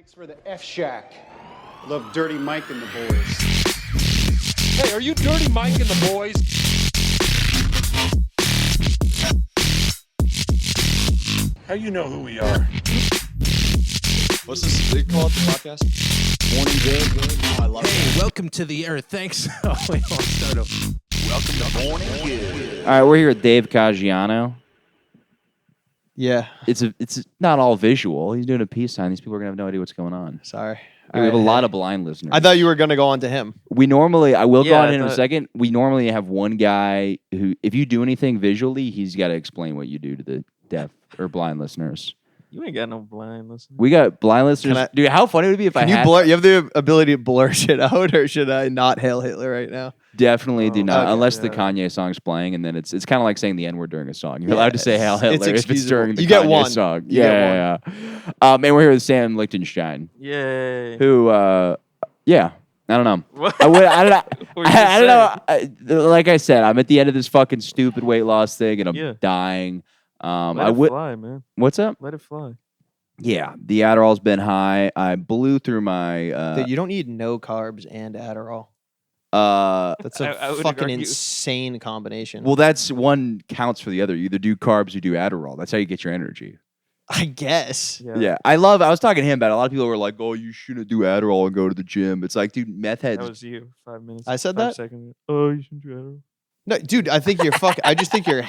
Thanks for the F Shack. Love Dirty Mike and the boys. Hey, are you Dirty Mike and the boys? How you know who we are? What's this they call it, the podcast? Morning good. Oh, I love Hey, welcome to the Earth. Thanks. Oh, wait, I'll start over. Welcome to Morning Good. All right, we're here with Dave Caggiano. Yeah. It's not all visual. He's doing a peace sign. These people are gonna have no idea what's going on. Sorry. We have a lot of blind listeners. I thought you were going to go on to him. I will go Yeah, on in a second. We normally have one guy who, if you do anything visually, he's got to explain what you do to the deaf or blind listeners. You ain't got no blind listeners. We got blind listeners. Dude, how funny would it be if I Can you had... blur? You have the ability to blur shit out, or should I not hail Hitler right now? Definitely do not, okay, unless the yeah. Kanye song's playing, and then it's kind of like saying the N-word during a song. You're allowed to say Hail Hitler if it's excusable. during the You get Kanye one. song. You get Yeah. And we're here with Sam Lichtenstein, Yay. who, I don't know. What? I don't know. What were you I don't know. Like I said, I'm at the end of this fucking stupid weight loss thing, and I'm Yeah. dying. Let it fly, man. What's up? Let it fly. Yeah, the Adderall's been high. I blew through my. Dude, you don't need no carbs and Adderall. That's a I would fucking argue- insane combination. Well, that's one counts for the other. You either do carbs, you do Adderall. That's how you get your energy. I guess. Yeah, I was talking to him about it. A lot of people were like, "Oh, you shouldn't do Adderall and go to the gym." It's like, dude, meth heads. That was you. 5 minutes. I said 5 that? seconds. Oh, you shouldn't do Adderall. No, dude, I think you're fucking. I just think your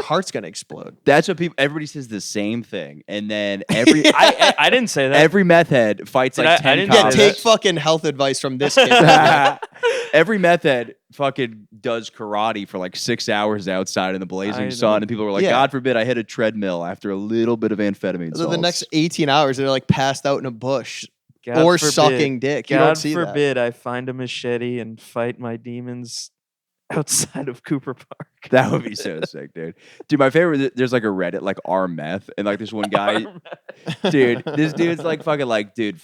heart's gonna explode. That's what people. Everybody says the same thing, and then every I didn't say that. every meth head fights Did like I 10 didn't Yeah, cops. say take fucking health advice from this kid. Every meth head fucking does karate for like 6 hours outside in the I blazing know. sun, and people were like, Yeah. "God forbid I hit a treadmill after a little bit of amphetamine." So the salts." next 18 hours, they're like passed out in a bush God or forbid. sucking dick. You God don't see that. forbid I find a machete and fight my demons outside of Cooper Park. That would be so sick, dude. Dude, my favorite. There's like a Reddit like R meth, and like this one guy, dude. This dude's like fucking did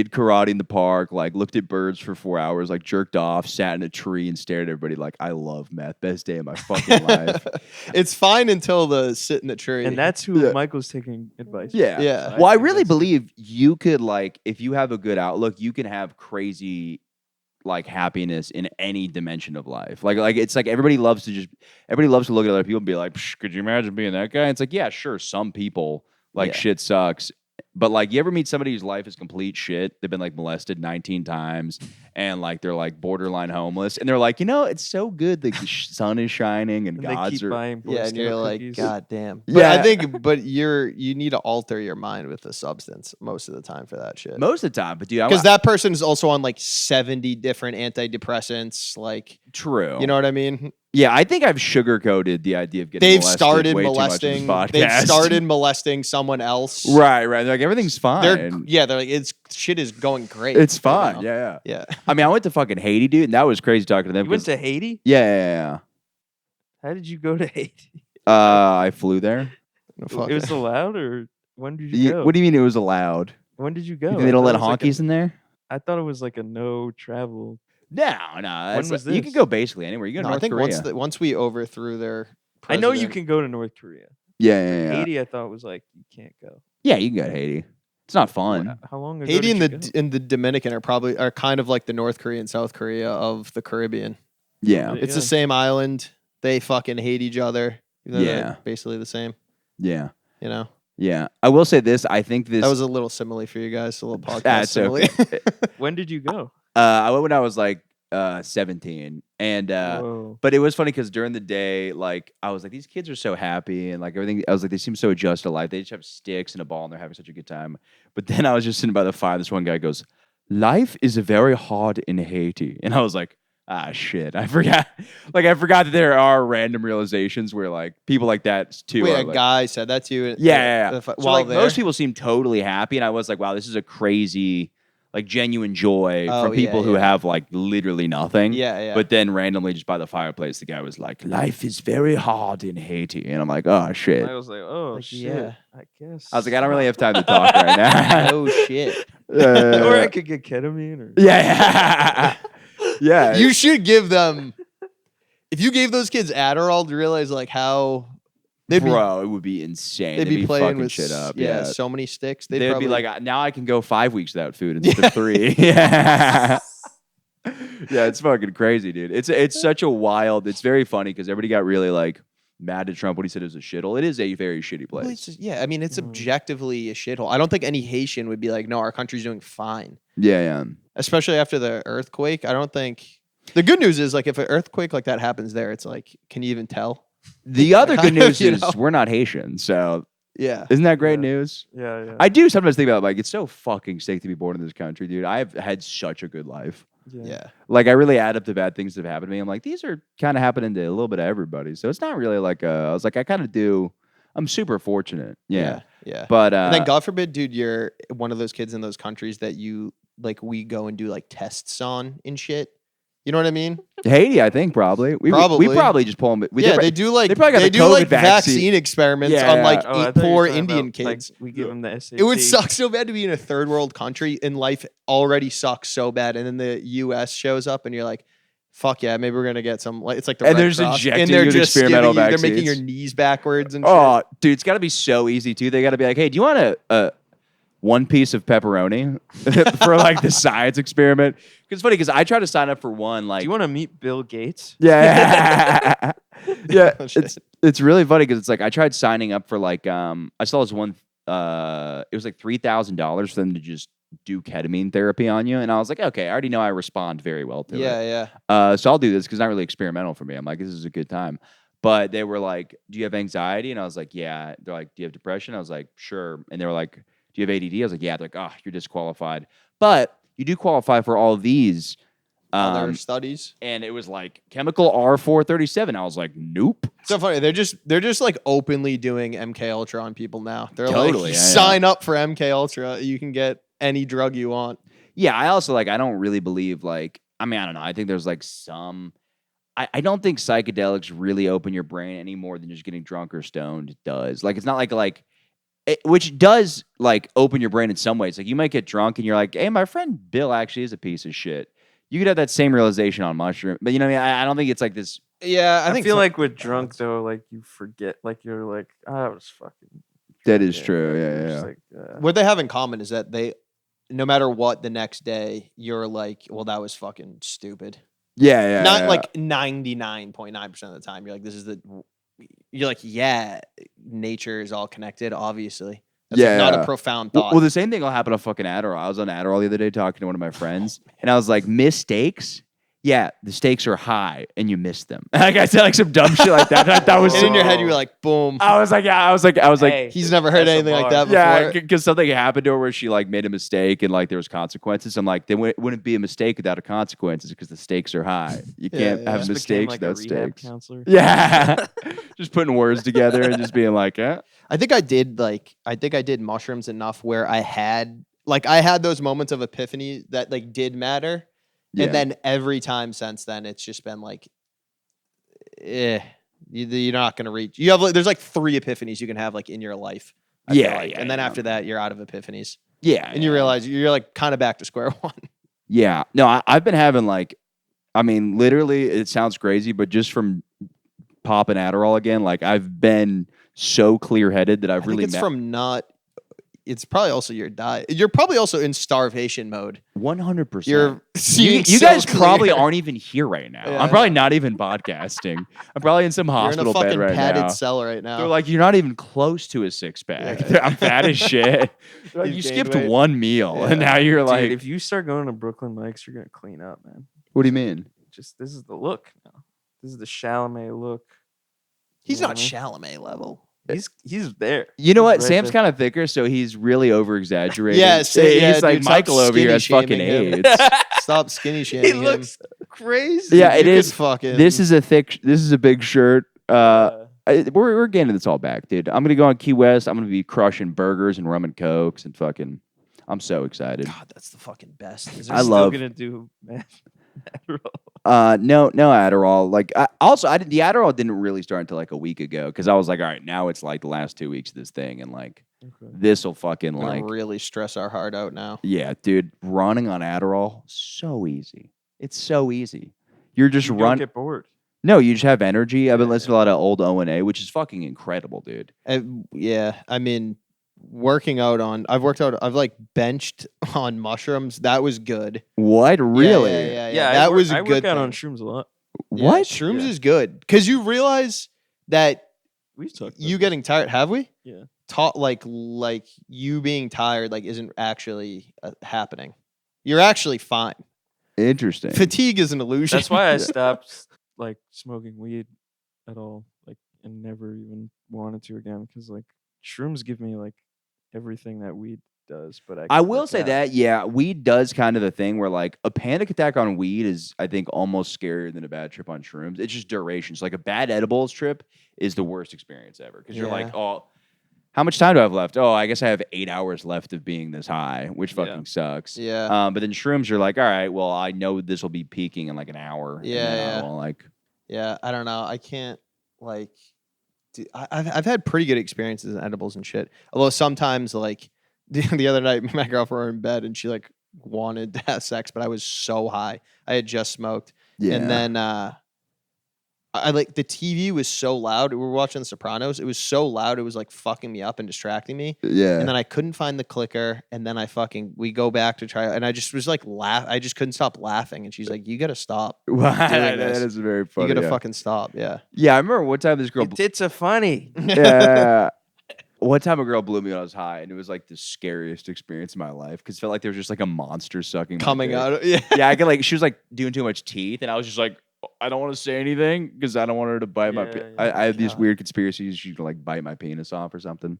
karate in the park, like looked at birds for 4 hours, like jerked off, sat in a tree, and stared at everybody like, "I love meth, best day of my fucking life." It's fine until the sit in the tree. And that's who Yeah. Michael's taking advice. Yeah. Yeah. So Well, I think really that's- believe you could like, if you have a good outlook, you can have crazy like happiness in any dimension of life. Like it's like everybody loves to look at other people and be like, "Psh, could you imagine being that guy?" And it's like, yeah, sure, some people like Yeah. shit sucks. But like, you ever meet somebody whose life is complete shit? They've been like molested 19 times, and like they're like borderline homeless, and they're like, it's so good. The sun is shining, and And they gods keep are. buying Boy Yeah, and Scout you're like, cookies. God damn. But Yeah. I think, you need to alter your mind with the substance most of the time for that shit. Most of the time, but dude, Because that person is also on like 70 different antidepressants. Like, true. you know what I mean? Yeah, I think I've sugarcoated the idea of getting They've molested started way too much in molesting. this They've podcast. started molesting someone else. Right. They're like, everything's fine. They're like, shit is going great. It's right fine. now. Yeah. Yeah. I mean, I went to fucking Haiti, dude, and that was crazy talking to them. You went 'cause- to Haiti? yeah. How did you go to Haiti? I flew there. Fuck It was it. allowed, or when did you go? What do you mean it was allowed? When did you go? You think I they don't thought let it was like a- honkies in there? I thought it was like a no travel. No. That's was like- You can this? go basically anywhere. You go to No, I North think Korea. once we overthrew their I know you president- can go to North Korea. yeah. Haiti, I thought was like you can't go. Yeah, you can go to Haiti. It's not fun. How long ago? Haiti did and you the go? and the Dominican are kind of like the North Korea and South Korea of the Caribbean. Yeah. Really? It's the Yeah. same island. They fucking hate each other. Even though they're Yeah. basically the same. Yeah. You know, Yeah. I will say this. I think this. that was a little simile for you guys. A little podcast That's simile. okay. When did you go? I went when I was like 17, and Whoa. but it was funny because during the day, like I was like, these kids are so happy and like everything. I was like, they seem so adjusted to life. They just have sticks and a ball and they're having such a good time. But then I was just sitting by the fire. This one guy goes, "Life is very hard in Haiti," and I was like, ah, shit, I forgot. Like I forgot that there are random realizations where like people like that too. Wait, are, a like, guy said that to you? Yeah. So While like there? most people seem totally happy, and I was like, wow, this is a crazy, like genuine joy Oh, from people yeah, who yeah. have like literally nothing. Yeah. But then randomly, just by the fireplace, the guy was like, "Life is very hard in Haiti," and I'm like, "Oh shit." I was like, oh Like, shit. yeah. I guess. I was like, "I don't really have time to talk right now." oh shit. or I could get ketamine, or yeah. Yeah. You should give them. If you gave those kids Adderall, to realize like how Bro, it would be insane. They'd be playing fucking with shit up. Yeah, so many sticks. They'd probably be like, now I can go 5 weeks without food instead of 3. Yeah. Yeah, it's fucking crazy, dude. It's such a wild. It's very funny because everybody got really like mad at Trump when he said it was a shithole. It is a very shitty Well, place. yeah, I mean, it's objectively a shithole. I don't think any Haitian would be like, no, our country's doing fine. Yeah. Especially after the earthquake. I don't think. The good news is, like, if an earthquake like that happens there, it's like, can you even tell? The other good news You is know? we're not Haitian, so Yeah. isn't that great news? Yeah. I do sometimes think about like it's so fucking sick to be born in this country, dude. I've had such a good life. Yeah. Like I really add up the bad things that have happened to me. I'm like, these are kind of happening to a little bit of everybody. So it's not really like I was like, I kind of do. I'm super fortunate. Yeah. But and then God forbid, dude, you're one of those kids in those countries that you like we go and do like tests on and shit. You know what I mean? Haiti, I think probably. We probably just pull them. They do like they probably got the do COVID like vaccine. experiments Yeah, on yeah. like I thought you were poor talking Indian about, like, kids. we give them the SAT. It would suck so bad to be in a third world country and life already sucks so bad, and then the U.S. shows up and you're like, "Fuck yeah, maybe we're gonna get some." Like it's like the And Red they're just Cross, injecting and they're you with just experimental giving you, they're making your vaccines. knees backwards and shit. Oh, dude, it's got to be so easy too. They got to be like, hey, do you want a one piece of pepperoni for like the science experiment? Because it's funny because I try to sign up for one. Like, Do you want to meet Bill Gates? yeah, yeah. Oh, shit. It's really funny because it's like I tried signing up for like I saw this one. It was like $3,000 for them to just do ketamine therapy on you, and I was like, okay, I already know I respond very well to it. Yeah. So I'll do this because it's not really experimental for me. I'm like, this is a good time. But they were like, do you have anxiety? And I was like, yeah. They're like, do you have depression? I was like, sure. And they were like, do you have ADD? I was like, yeah. They're like, oh, you're disqualified. But you do qualify for all of these. Other studies. And it was like chemical R437. I was like, nope. So funny. They're just like openly doing MK Ultra on people now. They're Totally, like, yeah, sign up for MK Ultra. You can get any drug you want. Yeah, I also like, I don't really believe like, I mean, I don't know. I think there's like some, I don't think psychedelics really open your brain any more than just getting drunk or stoned does. Like, it's not like which does like open your brain in some ways. Like you might get drunk and you're like, hey, my friend Bill actually is a piece of shit. You could have that same realization on mushroom, but you know what I mean? I don't think it's like this. Yeah, I think feel so. like with drunk though, like you forget, like you're like, I was fucking. That is Yeah, true. you're Yeah. just like, What they have in common is that they, no matter what, the next day you're like, well, that was fucking stupid. Yeah. Not yeah. like 99.9% of the time. You're like, you're like, yeah, nature is all connected, obviously. That's like not a profound thought. Well, the same thing will happen on fucking Adderall. I was on Adderall the other day talking to one of my friends, and I was like, mistakes? Yeah, the stakes are high, and you missed them. Like I said, like some dumb shit like that. That was and in your head, you were like, boom. I was like, hey, He's never heard that's a anything like bar. that before. yeah, because something happened to her where she like made a mistake and like there was consequences. I'm like, there wouldn't be a mistake without a consequences because the stakes are high. You can't yeah. have Just became mistakes like a without rehab stakes. counselor. Yeah, just putting words together and just being like, eh. I think I did mushrooms enough where I had those moments of epiphany that like did matter. Yeah. And then every time since then, it's just been like, you're not going to reach. You have there's like 3 epiphanies you can have like in your life. I feel like. And then after that, you're out of epiphanies. Yeah, And you realize you're like kind of back to square one. Yeah. No, I've been having like, I mean, literally, it sounds crazy, but just from popping Adderall again, like I've been so clear headed that I've I really think it's from not. It's probably also your diet. You're probably also in starvation mode. 100%. You're seeing You so guys clear. probably aren't even here right now. Yeah, I'm probably not even podcasting. I'm probably in some You're in a hospital fucking bed right padded now. cell right now. They're like, you're not even close to a 6-pack. Yeah. I'm fat as shit. They're like, You've you gained skipped weight. one meal, Yeah. and now you're Dude, like, if you start going to Brooklyn Mike's, you're gonna clean up, man. what do you mean? Just this is the look now. This is the Chalamet look. He's You know not what I mean? Chalamet level. He's there. You know what? He's right Sam's there. kind of thicker, so he's really over exaggerating. Yeah, he's like dude, stop Michael over here skinny has fucking shaming him. AIDS. Stop skinny shaming He him. looks crazy. Yeah, it You is. could fucking. This is a big shirt. We're getting this all back, dude. I'm gonna go on Key West. I'm gonna be crushing burgers and rum and cokes and fucking. I'm so excited. God, that's the fucking best. Is I there love- Still gonna do Adderall. No Adderall. Like the Adderall didn't really start until like a week ago because I was like, all right, now it's like the last 2 weeks of this thing, and like this will fucking gonna like, really stress our heart out now? yeah, dude. Running on Adderall, so easy. It's so easy. You're just You don't run. get bored. No, you just have energy. I've been listening to a lot of old O&A, which is fucking incredible, dude. Yeah, I mean, I've like benched on mushrooms. That was good. What? Really? Yeah. That was a I good work out thing. on shrooms a lot. Yeah, What? shrooms Yeah. is good because you realize that We've talked about you this. getting tired. Have we? Yeah. Like you being tired like isn't actually happening. You're actually fine. Interesting. Fatigue is an illusion. That's why I stopped like smoking weed at all, like, and never even wanted to again. Because like shrooms give me like everything that weed does, but I can will work say out. that, yeah, weed does kind of the thing where like a panic attack on weed is, I think, almost scarier than a bad trip on shrooms. It's just duration. So like a bad edibles trip is the worst experience ever because you're like, Yeah. oh, how much time do I have left? Oh, I guess I have 8 hours left of being this high, which Yeah. fucking sucks. Yeah. But then shrooms, you're like, all right, well, I know this will be peaking in like an hour. and then I Yeah. will, like, Yeah, I don't know. I can't like. I've had pretty good experiences in edibles and shit. Although sometimes like the other night, me and my girlfriend were in bed and she like wanted to have sex, but I was so high. I had just smoked, yeah. and then I like the TV was so loud. We were watching The Sopranos. It was so loud. It was like fucking me up and distracting me. yeah. And then I couldn't find the clicker. And then we go back to try. And I just was like I just couldn't stop laughing. And she's like, "You got to stop. that this. is very funny. You got to yeah. fucking stop." Yeah. Yeah, I remember one time this girl. Your tits are funny. Yeah. One time a girl blew me when I was high, and it was like the scariest experience of my life because it felt like there was just like a monster sucking my Coming dick. out. Yeah. Yeah, I could like she was like doing too much teeth, and I was just like, I don't want to say anything because I don't want her to bite my. Yeah, I have these God. weird conspiracies. She could like bite my penis off or something.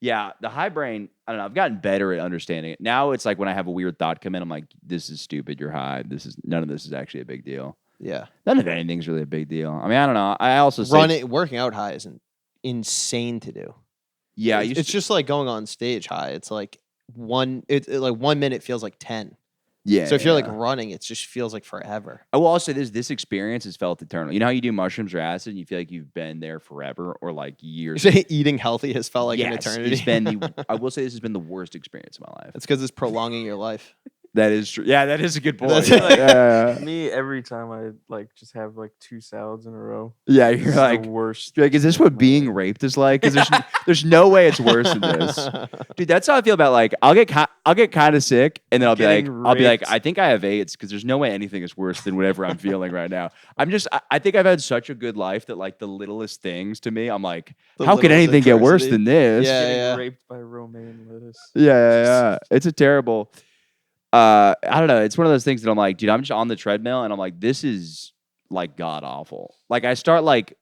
Yeah, the high brain. I don't know. I've gotten better at understanding it. Now it's like when I have a weird thought come in, I'm like, this is stupid. You're high. None of this is actually a big deal. Yeah. None of anything's really a big deal. I mean, I don't know. I also say, Working out high isn't insane to do. yeah, I It's, used it's to- just like going on stage high. It's like like 1 minute feels like 10. yeah. So if you're like yeah. running, it just feels like forever. I will also say this experience has felt eternal. You know how you do mushrooms or acid and you feel like you've been there forever or like years. You say eating healthy has felt like an Yes, eternity. It's been I will say this has been the worst experience of my life. It's because it's prolonging your life. That is true. Yeah, that is a good point. That's yeah, like- yeah, Me, every time I like just have like 2 salads in a row. yeah. This You're is like, the worst. you're like, is this what being raped is like? Because there's no way it's worse than this, dude. That's how I feel about like I'll get kind of sick and then I'll be Getting like raped. I think I have AIDS because there's no way anything is worse than whatever I'm feeling right now. I think I've had such a good life that like the littlest things to me, I'm like, The how could littlest anything get worse atrocity. than this? Yeah. Getting raped by romaine lettuce. Yeah. It's a terrible. I don't know. It's one of those things that I'm like, dude, I'm just on the treadmill and I'm like, this is like god awful. Like I start like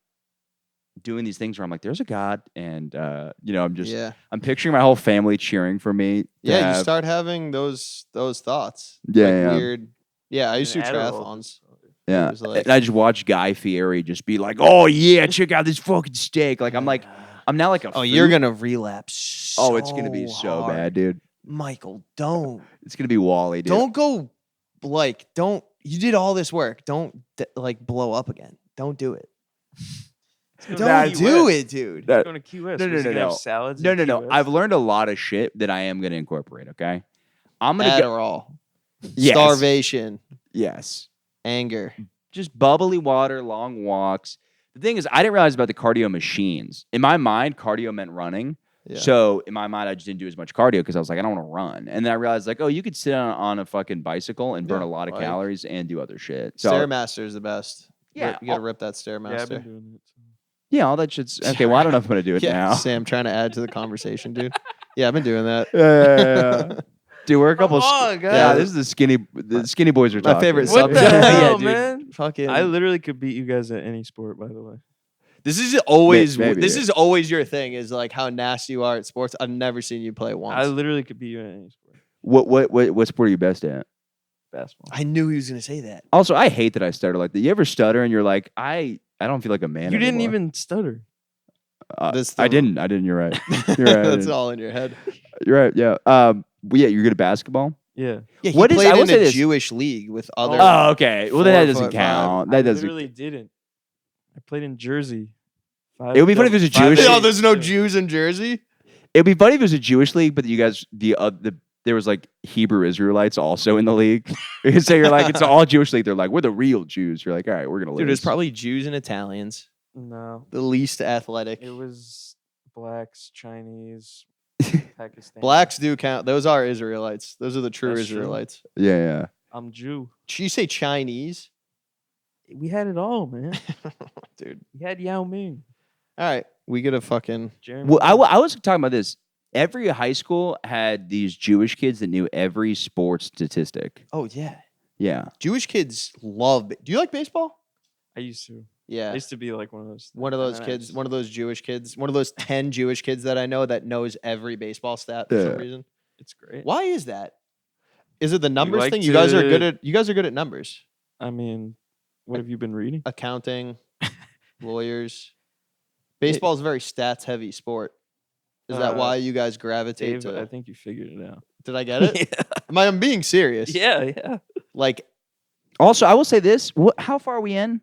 doing these things where I'm like, there's a God, and I'm picturing my whole family cheering for me. You have- start having those thoughts. Yeah, Like yeah. weird. Yeah, I used to do And Adderall. triathlons. Yeah. It was like- And I just watch Guy Fieri just be like, oh yeah, check out this fucking steak. Like I'm now like a Oh, you're food- gonna relapse. Oh, it's gonna be so hard. bad, dude. Michael, don't. It's gonna be Wally, dude. Don't go don't you did all this work. Don't like blow up again. Don't do it. Don't That's- do it, dude. That- Going to Key West. No, was no, he gonna no. have salads. No, in no, Key no. West? I've learned a lot of shit that I am gonna incorporate. Okay, I'm gonna go. Adderall. Yes. Starvation. Yes. Anger. Just bubbly water, long walks. The thing is, I didn't realize about the cardio machines. In my mind, cardio meant running. Yeah. So in my mind, I just didn't do as much cardio because I was like, I don't want to run. And then I realized, like, oh, you could sit on a fucking bicycle and burn Yeah, a lot of like- calories and do other shit. So Stairmaster is the best. Yeah, You gotta rip that Stairmaster. Yeah, I've been doing it. Too. yeah, all that shit's okay. Well, I don't know if I'm gonna do it Yeah, now. Sam trying to add to the conversation, dude. Yeah, I've been doing that. Yeah. Dude, we're a couple. on, guys. Yeah, this is the skinny boys are My talking. favorite What the subject. Yeah, hell, dude. man? Fucking. I literally could beat you guys at any sport, by the way. This is always Maybe, this yeah. is always your thing. Is like how nasty you are at sports. I've never seen you play once. I literally could beat you at any sport. What sport are you best at? Basketball. I knew he was gonna say that. Also, I hate that I stutter like that. You ever stutter and you're like, I don't feel like a man. You didn't anymore. even stutter. That's I the- didn't. You're right. You're right. I That's didn't. all in your head. You're right. Yeah. Yeah. You're good at basketball. Yeah. Yeah, he What is- played I will in say a this. Jewish league with other. Oh, okay. Well, then that 4 doesn't foot count. I That doesn't. literally didn't. I played in Jersey. It would be funny if it was a Jewish Oh, league. there's no Jews in Jersey. It'd be funny if it was a Jewish league, but you guys, the there was like Hebrew Israelites also in the league. So you're like, it's all Jewish league. They're like, we're the real Jews. You're like, all right, we're gonna lose. Dude, it's probably Jews and Italians. No, The least athletic. it was blacks, Chinese, Pakistan. Blacks do count. Those are Israelites. Those are the true That's true. Israelites. yeah. I'm Jew. Did you say Chinese? We had it all, man. Dude. We had Yao Ming, All right. We get a fucking. Jeremy. Well, Lin. I was talking about this. Every high school had these Jewish kids that knew every sports statistic. Oh, yeah. Yeah. Jewish kids love. Do you like baseball? I used to. Yeah. I used to be like one of those. One of those kids, one of those Jewish kids, one of those 10 Jewish kids that I know that knows every baseball stat for some Yeah. reason. It's great. Why is that? Is it the numbers like thing? You guys are good to- at you guys are good at numbers. I mean, what have you been reading? Accounting, lawyers. Baseball is a very stats heavy sport. Is that why you guys gravitate Dave, I to think you figured it out. Did I get it? I'm being serious. Yeah. Like Also, I will say this. How far are we in?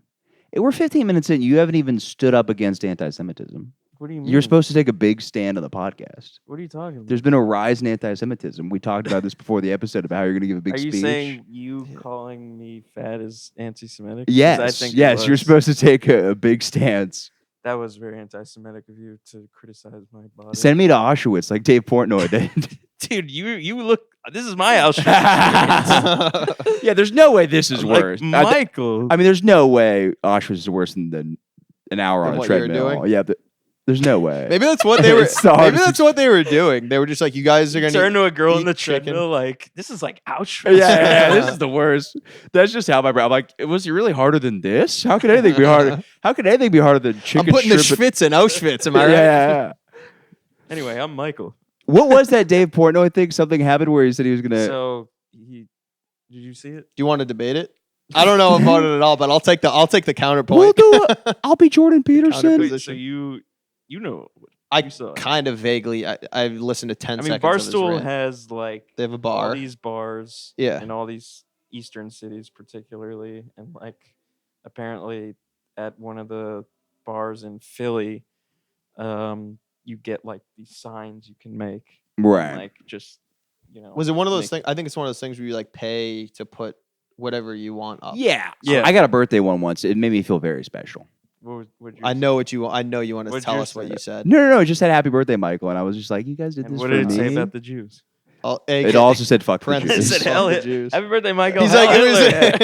We're 15 minutes in. You haven't even stood up against anti-Semitism. What do you mean? You're supposed to take a big stand on the podcast. What are you talking about? There's been a rise in anti-Semitism. We talked about this before the episode about how you're going to give a big Are you speech. saying you calling me fat is anti-Semitic? 'Cause Yes, I think it yes, you're was. supposed to take a big stance. That was very anti-Semitic of you to criticize my body. Send me to Auschwitz like Dave Portnoy did. Dude, you look. This is my Auschwitz experience. Yeah, there's no way this is Like, worse. Michael. I mean, there's no way Auschwitz is worse than an hour Than on a what you were treadmill. doing? Yeah, there's no way. maybe that's what they were. It's the hardest Maybe that's what they were doing. They were just like, you guys are gonna Turn to a girl in eat the chicken. treadmill like, this is like Auschwitz. Yeah, this is the worst. That's just how my brain. I'm like, was it really harder than this? How could anything be harder? How could anything be harder than I'm chicken putting the strip? schwitz in Auschwitz. Am I right? Yeah. Anyway, I'm Michael. What was that Dave Portnoy thing? Something happened where he said he was gonna. So did you see it? Do you want to debate it? I don't know about it at all, but I'll take the We'll counterpoint. do it. I'll be Jordan Peterson. Counter- Wait, so Position. you know. I you saw it. kind of vaguely. I've listened to 10 I mean, seconds. of his Barstool rant. has like They have a all bar. these bars, Yeah. in all these eastern cities, particularly, and like apparently at one of the bars in Philly, you get like these signs you can make, and, Right. like just Was it one of those make- things? I think it's one of those things where you like pay to put whatever you want up. Yeah. Yeah. I got a birthday one once. It made me feel very special. What'd I yours know what you want. I know you want to What'd tell yours us what say? you said. No. It just said happy birthday, Michael. And I was just like, you guys did say? And this what for did it me. say about the Jews? It also said fuck the Parental. It Jews. said Fuck hell the yeah. Jews. Happy birthday, Michael. He's Hell like, it was-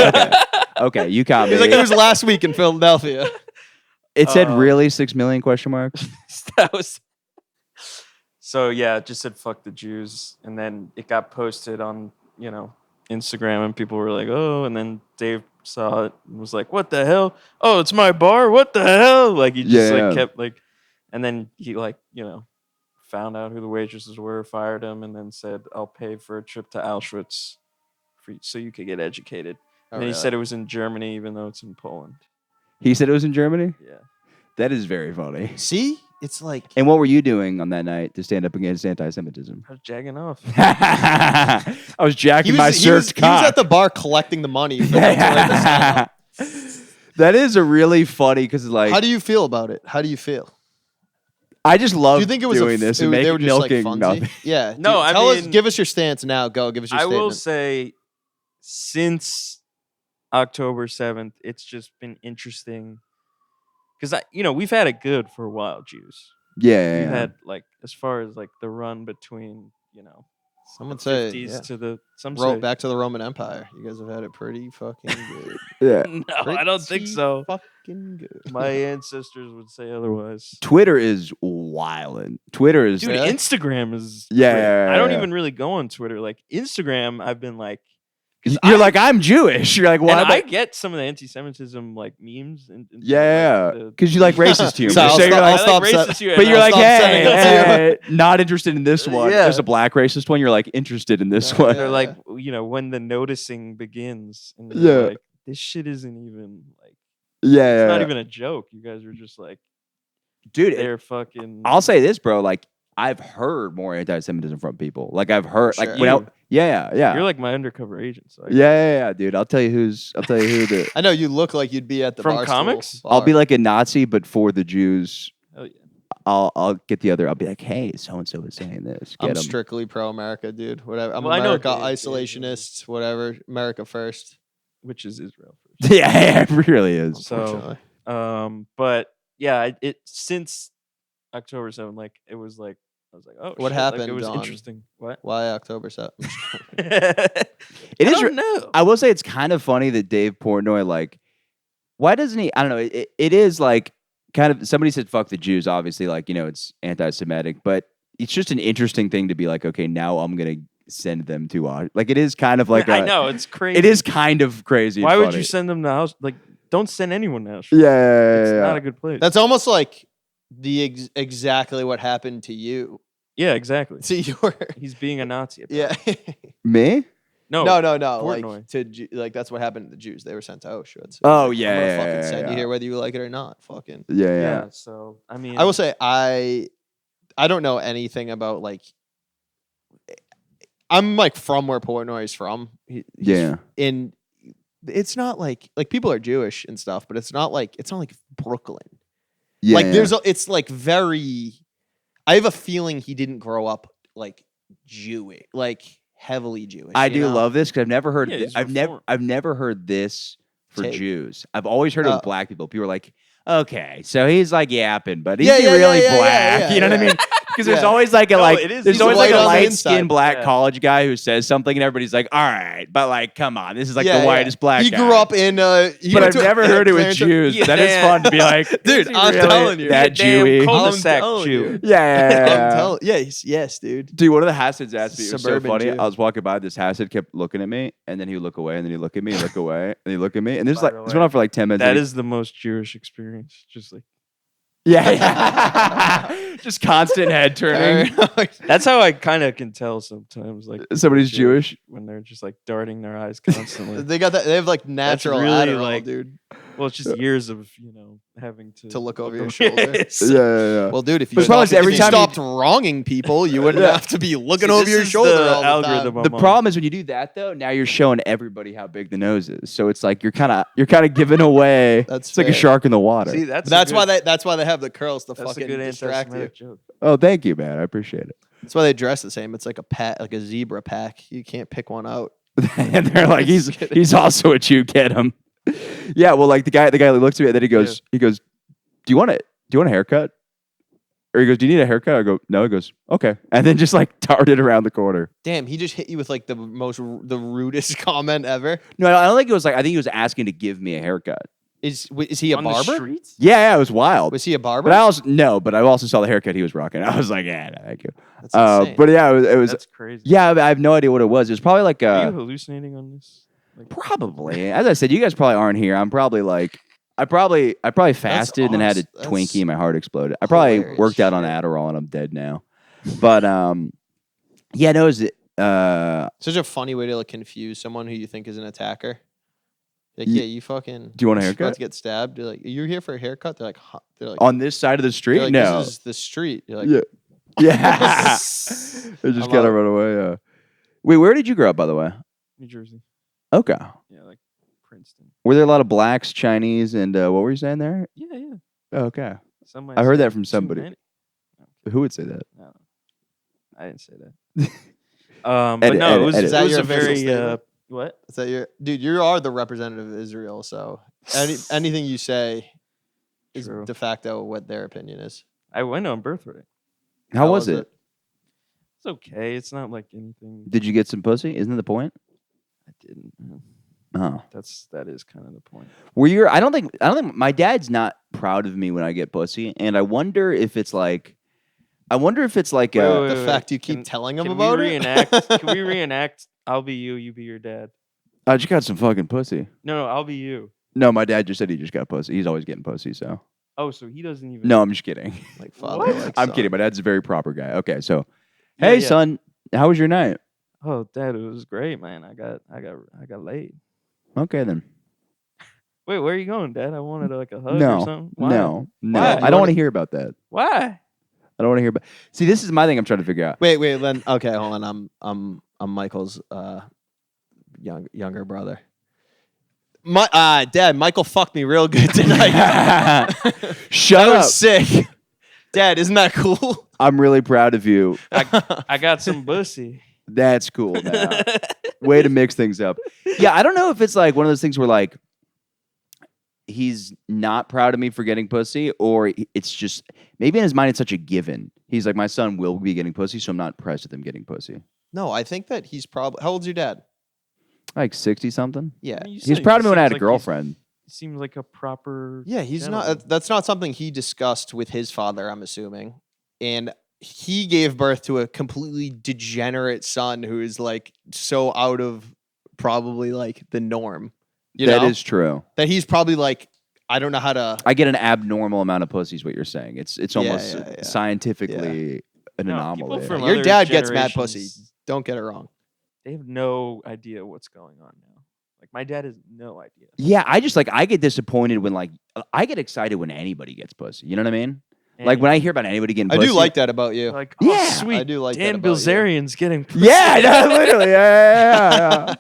Hitler. Okay, you caught me. He's like, it was last week in Philadelphia. It said Oh. really 6 million question marks. That was so yeah, it just said fuck the Jews, and then it got posted on Instagram, and people were like, oh, and then Dave saw it and was like, what the hell? Oh, it's my bar. What the hell? Like he just Yeah. like kept like, and then he like found out who the waitresses were, fired him, and then said, I'll pay for a trip to Auschwitz so you could get educated. Oh, And he really? said it was in Germany, even though it's in Poland. He said it was in Germany? Yeah. That is very funny. See, it's like And what were you doing on that night to stand up against anti-Semitism? I was jagging off. I was jacking my he search was at the bar collecting the money. For them to write this down. That is a really funny because like How do you feel about it? How do you feel? I just love Do you think it was doing this and they were making just like milking funsy? nothing. Yeah. No, I tell us. mean- Give us your stance now. Go. Give us your I statement. will say, since October 7th, it's just been interesting because we've had it good for a while, Jews. Yeah. We've had like as far as like the run between Some would say 50s yeah. to the some Ro- say back to the Roman Empire. You guys have had it pretty fucking good. yeah. no, I don't think Pretty so. Fucking good. My ancestors would say otherwise. Twitter is wildin'. Twitter is Dude, Really? Instagram is Yeah, great. yeah, I don't yeah. even really go on Twitter. Like Instagram, I've been like, 'cause You're like, I'm Jewish. You're like, why? and am I get some of the anti-Semitism like memes and Yeah, because you like racist humor. So I'll So you're stop- like, I'll stop racist sen- humor, but and you're I'll like, stop sending it hey, not interested in this one. Yeah. There's a black racist one. You're like interested in this Yeah, one. they're yeah. like, when the noticing begins, and Yeah. you're like, this shit isn't even like, Yeah, it's not even a joke. You guys are just like, dude. they're fucking. I'll say this, bro. Like, I've heard more anti-Semitism from people. Like, I've heard, Sure. like, when I, You. yeah. You're like my undercover agent. So yeah, dude. I'll tell you who the. I know you look like you'd be at the From Barstool comics? bar. I'll be like a Nazi, but for the Jews. Hell yeah. I'll get the other. I'll be like, hey, so and so is saying this. Get I'm 'em. strictly pro America, dude. Whatever. I'm Well, I know America Dave, isolationist. Whatever. America first. which is Israel first. Yeah, it really is. So, Unfortunately. but yeah, it since October 7th, like it was like I was like, oh, What shit, happened Like, it was on- interesting. What? Why October 7th? It I is. don't know. I will say it's kind of funny that Dave Portnoy, like, why doesn't he? I don't know. It is like kind of somebody said fuck the Jews. Obviously, like it's anti-Semitic, but it's just an interesting thing to be like, okay, now I'm gonna send them to like it is kind of like I know it's crazy. It is kind of crazy. Why It's would funny. you send them to house? Like, don't send anyone to Auschwitz. Yeah, It's not a good place. That's almost like the exactly what happened to you. yeah, exactly. To your. He's being a Nazi. Yeah. me. No, No. Portnoy. Like like that's what happened to the Jews. They were sent to Auschwitz. Oh, Like, yeah, I'm gonna yeah, fucking yeah, send yeah. you here whether you like it or not. Fucking. Yeah, yeah. Yeah. So I mean, I will say I don't know anything about like. I'm like from where Portnoy is from. He's Yeah. in. It's not like people are Jewish and stuff, but it's not like Brooklyn. Yeah, Like yeah. it's like very. I have a feeling he didn't grow up like Jewish, like heavily Jewish. I you do know? love this because I've never heard. Yeah, he's I've Reformed. never heard this for Take. Jews. I've always heard it Oh. with black people. People are like, okay, so he's like yapping, but is Yeah, he yeah, really yeah, yeah, black? yeah, You know what I yeah. mean? Because there's Yeah. always like a No, like it is. there's He's always like white a on the light inside. skinned black Yeah. college guy who says something, and everybody's like, all right, but like, come on, this is like the whitest black He guy. grew up in. He But went I've to- never heard it with Clarence- Jews. Yeah. That is fun to be like, Dude, is he I'm really telling you. that Damn Jewy. cul-de-sac telling Jew. you. Yeah, yes, dude. Dude, one of the Hassids asked me, it was so Suburban funny. Jew. I was walking by, this Hassid kept looking at me, and then he would look away, and then he'd look at me, and look away, and he'd look at me. And this is By like, the this way, went on for like 10 minutes. That and he- is the most Jewish experience. Just like yeah. Just constant head turning. that's how I kind of can tell sometimes. Like Somebody's Jewish. when they're just like darting their eyes constantly. They got that. They have like natural really, Adderall, like, dude. Well, it's just years of having to To look over your shoulder. Yes. Yeah. Well, dude, if you But probably stopped, every if you time you- stopped wronging people, you wouldn't Yeah. have to be looking See, over this your is shoulder the all the algorithm time. The I'm on. problem is when you do that though, now you're showing everybody how big the nose is. So it's like you're kind of giving away. That's it's like a fair. shark in the water. See, that's That's a why good, that's why they have the curls to that's a fucking good distract you. anti-Semitic joke. Oh, thank you, man. I appreciate it. That's why they dress the same. It's like a like a zebra pack. You can't pick one out. And they're like, Just kidding. he's also a Jew. Get him. Yeah. Well, like the guy looks at me and then he goes, do you want a haircut? Or he goes, do you need a haircut? I go, no. He goes, okay. And then just like darted around the corner. Damn, he just hit you with like the rudest comment ever. No, I don't think it was like, I think he was asking to give me a haircut. Is he a On the barber? streets? Yeah, it was wild. Was he a barber? But I also saw the haircut he was rocking. I was like, yeah, no, thank you. That's insane. But yeah, it was That's crazy. yeah, I have no idea what it was. It was probably like Are you hallucinating on this? Like, probably. As I said, you guys probably aren't here. I'm probably like I probably fasted and then had a awesome. Twinkie and my heart exploded. I probably hilarious worked out on shit. Adderall and I'm dead now. But yeah, no, it was Such a funny way to like confuse someone who you think is an attacker. Like, yeah, you fucking. Do you want a About haircut? to get stabbed. You're like, you're here for a haircut. They're like, huh. They're like, on this side of the they're street? like, No. this is the street. You're like, Yeah. Yeah. They just I'm gotta out. run away. Wait, where did you grow up, by the way? New Jersey. Okay. Yeah, like Princeton. Were there a lot of blacks, Chinese, and what were you saying there? Yeah. Oh, okay. Some might I heard say that from too somebody. many. Who would say that? No, I didn't say that. But Edit, no, edit, it was, edit. it Is that was your a official very statement? what? is that your dude? You are the representative of Israel. So anything you say is True. de facto what their opinion is. I went on birthright. How was it? It's okay. It's not like anything. Did you get some pussy? Isn't that the point? I didn't. Oh. That is kind of the point. Were you? I don't think my dad's not proud of me when I get pussy, and I wonder if it's like, Wait, The fact you keep Can- telling them Can about we it. reenact? Can we reenact? I'll be you. You be your dad. I just got some fucking pussy. No, I'll be you. No, my dad just said he just got pussy. He's always getting pussy. So Oh, so he doesn't even. no, I'm just kidding. Like father, What? like I'm son. kidding. My dad's a very proper guy. Okay, so Yeah, hey yeah. son, how was your night? Oh, Dad, it was great, man. I got laid. Okay then. Wait, where are you going, Dad? I wanted like a hug or No, something. Why? no. Why? I don't want to hear about that. Why? I don't want to hear about. See, this is my thing. I'm trying to figure out. Wait, Len. Okay, hold on. I'm Michael's younger brother. My Dad, Michael fucked me real good tonight. Shut I up. was sick. Dad, isn't that cool? I'm really proud of you. I got some pussy. That's cool now. Way to mix things up. Yeah, I don't know if it's like one of those things where like he's not proud of me for getting pussy, or it's just maybe in his mind it's such a given. He's like, my son will be getting pussy, so I'm not impressed with him getting pussy. No, I think that he's probably. How old's your dad? Like 60 something. Yeah. I mean, you He's said proud he of me when I had a seems like girlfriend. He seems like a proper. Yeah, he's gentleman. not. That's not something he discussed with his father, I'm assuming. And he gave birth to a completely degenerate son who is like so out of probably like the norm. That is true. That he's probably like, I don't know how to. I get an abnormal amount of pussy is what you're saying. It's almost yeah. scientifically an No, anomaly. people from Your other dad gets mad pussy. generations, Don't get it wrong. They have no idea what's going on now. Like my dad has no idea. Yeah, I just like I get disappointed when like I get excited when anybody gets pussy. You know what I mean? Like when I hear about anybody getting I pussy. do like that about you. Like, oh, Yeah, sweet. I do like that Dan about you. Bilzerian's getting pussy. Yeah, no, literally. Yeah.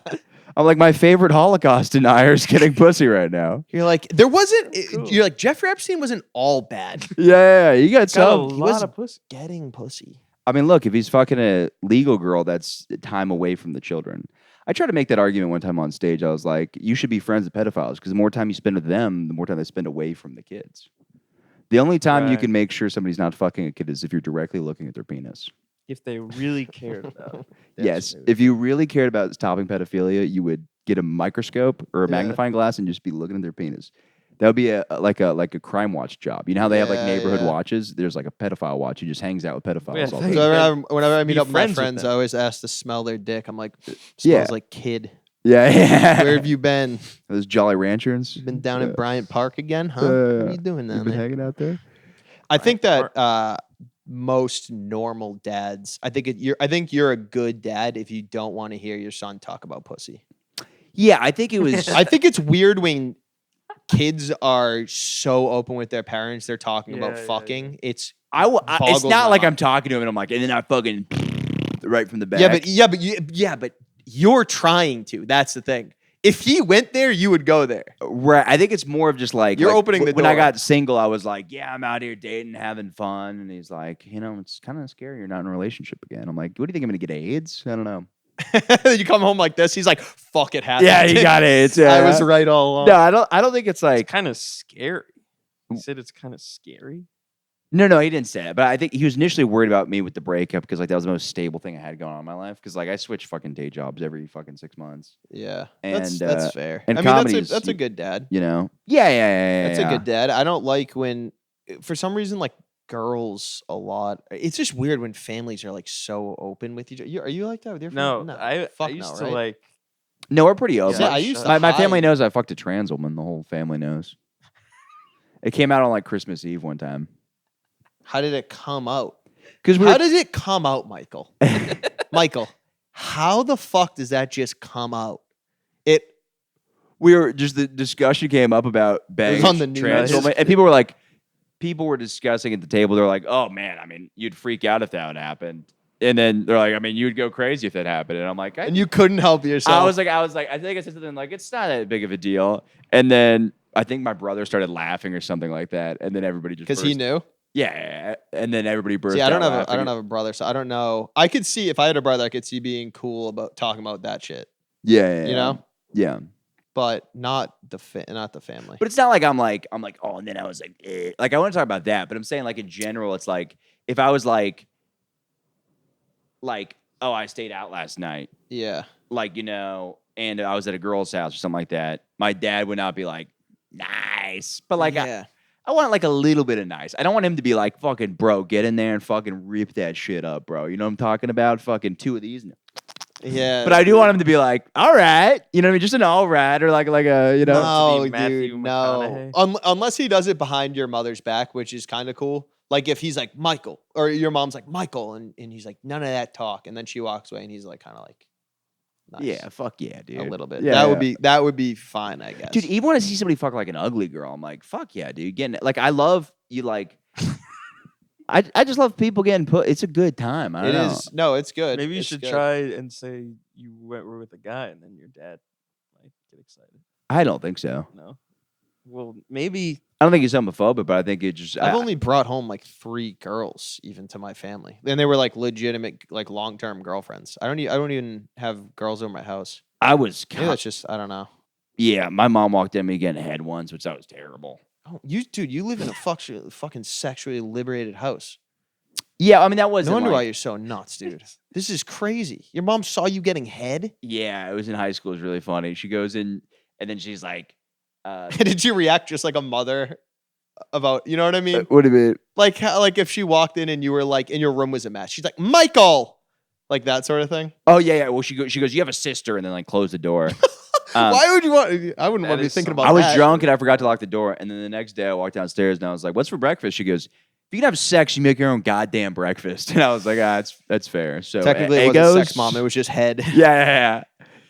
I'm like my favorite Holocaust denier is getting pussy right now. You're like, there wasn't. Cool. You're like, Jeffrey Epstein wasn't all bad. Yeah, you got Got a some. lot of pussy. Getting pussy. I mean, look, if he's fucking a legal girl, that's time away from the children. I tried to make that argument one time on stage. I was like, you should be friends with pedophiles because the more time you spend with them, the more time they spend away from the kids. The only time you Right. can make sure somebody's not fucking a kid is if you're directly looking at their penis. If they really cared about. Yes, maybe. if you really cared about stopping pedophilia, you would get a microscope or a Yeah. magnifying glass and just be looking at their penis. That would be like a crime watch job. You know how they have like Yeah, neighborhood yeah. watches? There's like a pedophile watch. He just hangs out with pedophiles Yeah, all thank day. So you. whenever I meet Be up with my friends with friends, I them. always ask to smell their dick. I'm like, it Yeah. smells like kid. Yeah, yeah. Where have you been? Those Jolly Ranchers. You been down Yeah. at Bryant Park again, huh? What are you doing You down been there? hanging out there? I think that most normal dads. I think you're a good dad if you don't want to hear your son talk about pussy. Yeah, I think it was. I think it's weird when kids are so open with their parents. They're talking about Yeah, yeah, fucking. It's it's boggles not my like I'm mind. talking to him and I'm like, and then I fucking right from the back. but you're trying to. That's the thing. If he went there, you would go there. Right. I think it's more of just like You're opening the When I door. got single, I was like, yeah, I'm out here dating, having fun. And he's like, it's kind of scary. You're not in a relationship again. I'm like, what do you think? I'm going to get AIDS? I don't know. You come home like this. He's like, "Fuck it, happened." Yeah, you got AIDS. I Yeah. was right all along. No, I don't think it's like, Kind of scary. He said it's kind of scary. no, he didn't say that. But I think he was initially worried about me with the breakup because like that was the most stable thing I had going on in my life. Because like I switched fucking day jobs every fucking 6 months. Yeah, And, that's fair. and I mean, comedy is- that's a good dad. You know? Yeah. That's a good dad. I don't like when, for some reason, like girls a lot. It's just weird when families are like so open with each other. Are you like that with your No, family? I Fuck used no, to right? like. No, we're pretty open. Yeah, I used to my family hide. knows I fucked a trans woman. The whole family knows. It came out on like Christmas Eve one time. How did it come out? Because How does it come out, Michael? Michael, how the fuck does that just come out? we were just the discussion came up about banging on the news. trans woman, and people were discussing at the table. They're like, "Oh man, I mean, you'd freak out if that would happen." And then they're like, "I mean, you'd go crazy if that happened." And I'm like, And you couldn't help yourself. I was like, I think I said something like, "It's not that big of a deal." And then I think my brother started laughing or something like that, and then everybody just because he burst- knew. Yeah, and then everybody burst. See, I don't out have laughing. a brother, so I don't know. I could see if I had a brother, I could see being cool about talking about that shit, Yeah, you know, yeah. but not the family. But it's not like I'm like, oh, and then I was like, eh. Like I want to talk about that, but I'm saying like in general, it's like if I was like, oh, I stayed out last night, Yeah, like and I was at a girl's house or something like that, my dad would not be like, nice, but like yeah. I want like a little bit of nice. I don't want him to be like, fucking bro, get in there and fucking rip that shit up, bro. You know what I'm talking about? Fucking 2 of these. Yeah, But I do want him to be like, all right, you know what I mean? Just an all right, or like a, you know. No, to be Matthew dude, no. Unless he does it behind your mother's back, which is kind of cool. Like if he's like Michael, or your mom's like Michael, and he's like none of that talk, and then she walks away, and he's like kind of like, nice. Yeah, fuck yeah, dude. A little bit. Yeah, That would be fine, I guess. Dude, even when I see somebody fuck like an ugly girl, I'm like, fuck yeah, dude. Getting like I love you like I just love people getting put. It's a good time. I don't It know. is. No, it's good. Maybe you It's should good. try and say you were with a guy and then your dad might get excited. I don't think so. No. well, maybe I don't think he's homophobic, but I think it just. I've only brought home like 3 girls even to my family, and they were like legitimate, like long-term girlfriends. I don't even have girls over my house. I was. Maybe that's just I don't know. Yeah, my mom walked in me getting head once, which that was terrible. Oh, you live in a fucking sexually liberated house. Yeah, I mean that wasn't. No wonder why like, you're so nuts, dude. This is crazy. Your mom saw you getting head. Yeah, it was in high school. It was really funny. She goes in, and then she's like, Did you react just like a mother about? You know what I mean? "What do you mean?" Like how, like if she walked in and you were like, and your room was a mess. She's like, Michael, like that sort of thing. Oh yeah. Well, she goes, "You have a sister," and then like close the door. Why would you want? I wouldn't want to be is thinking some- about. I was that. drunk and I forgot to lock the door. And then the next day I walked downstairs and I was like, "What's for breakfast?" She goes, "If you can have sex, you make your own goddamn breakfast." And I was like, that's fair. So Technically, it wasn't sex, mom. It was just head. yeah.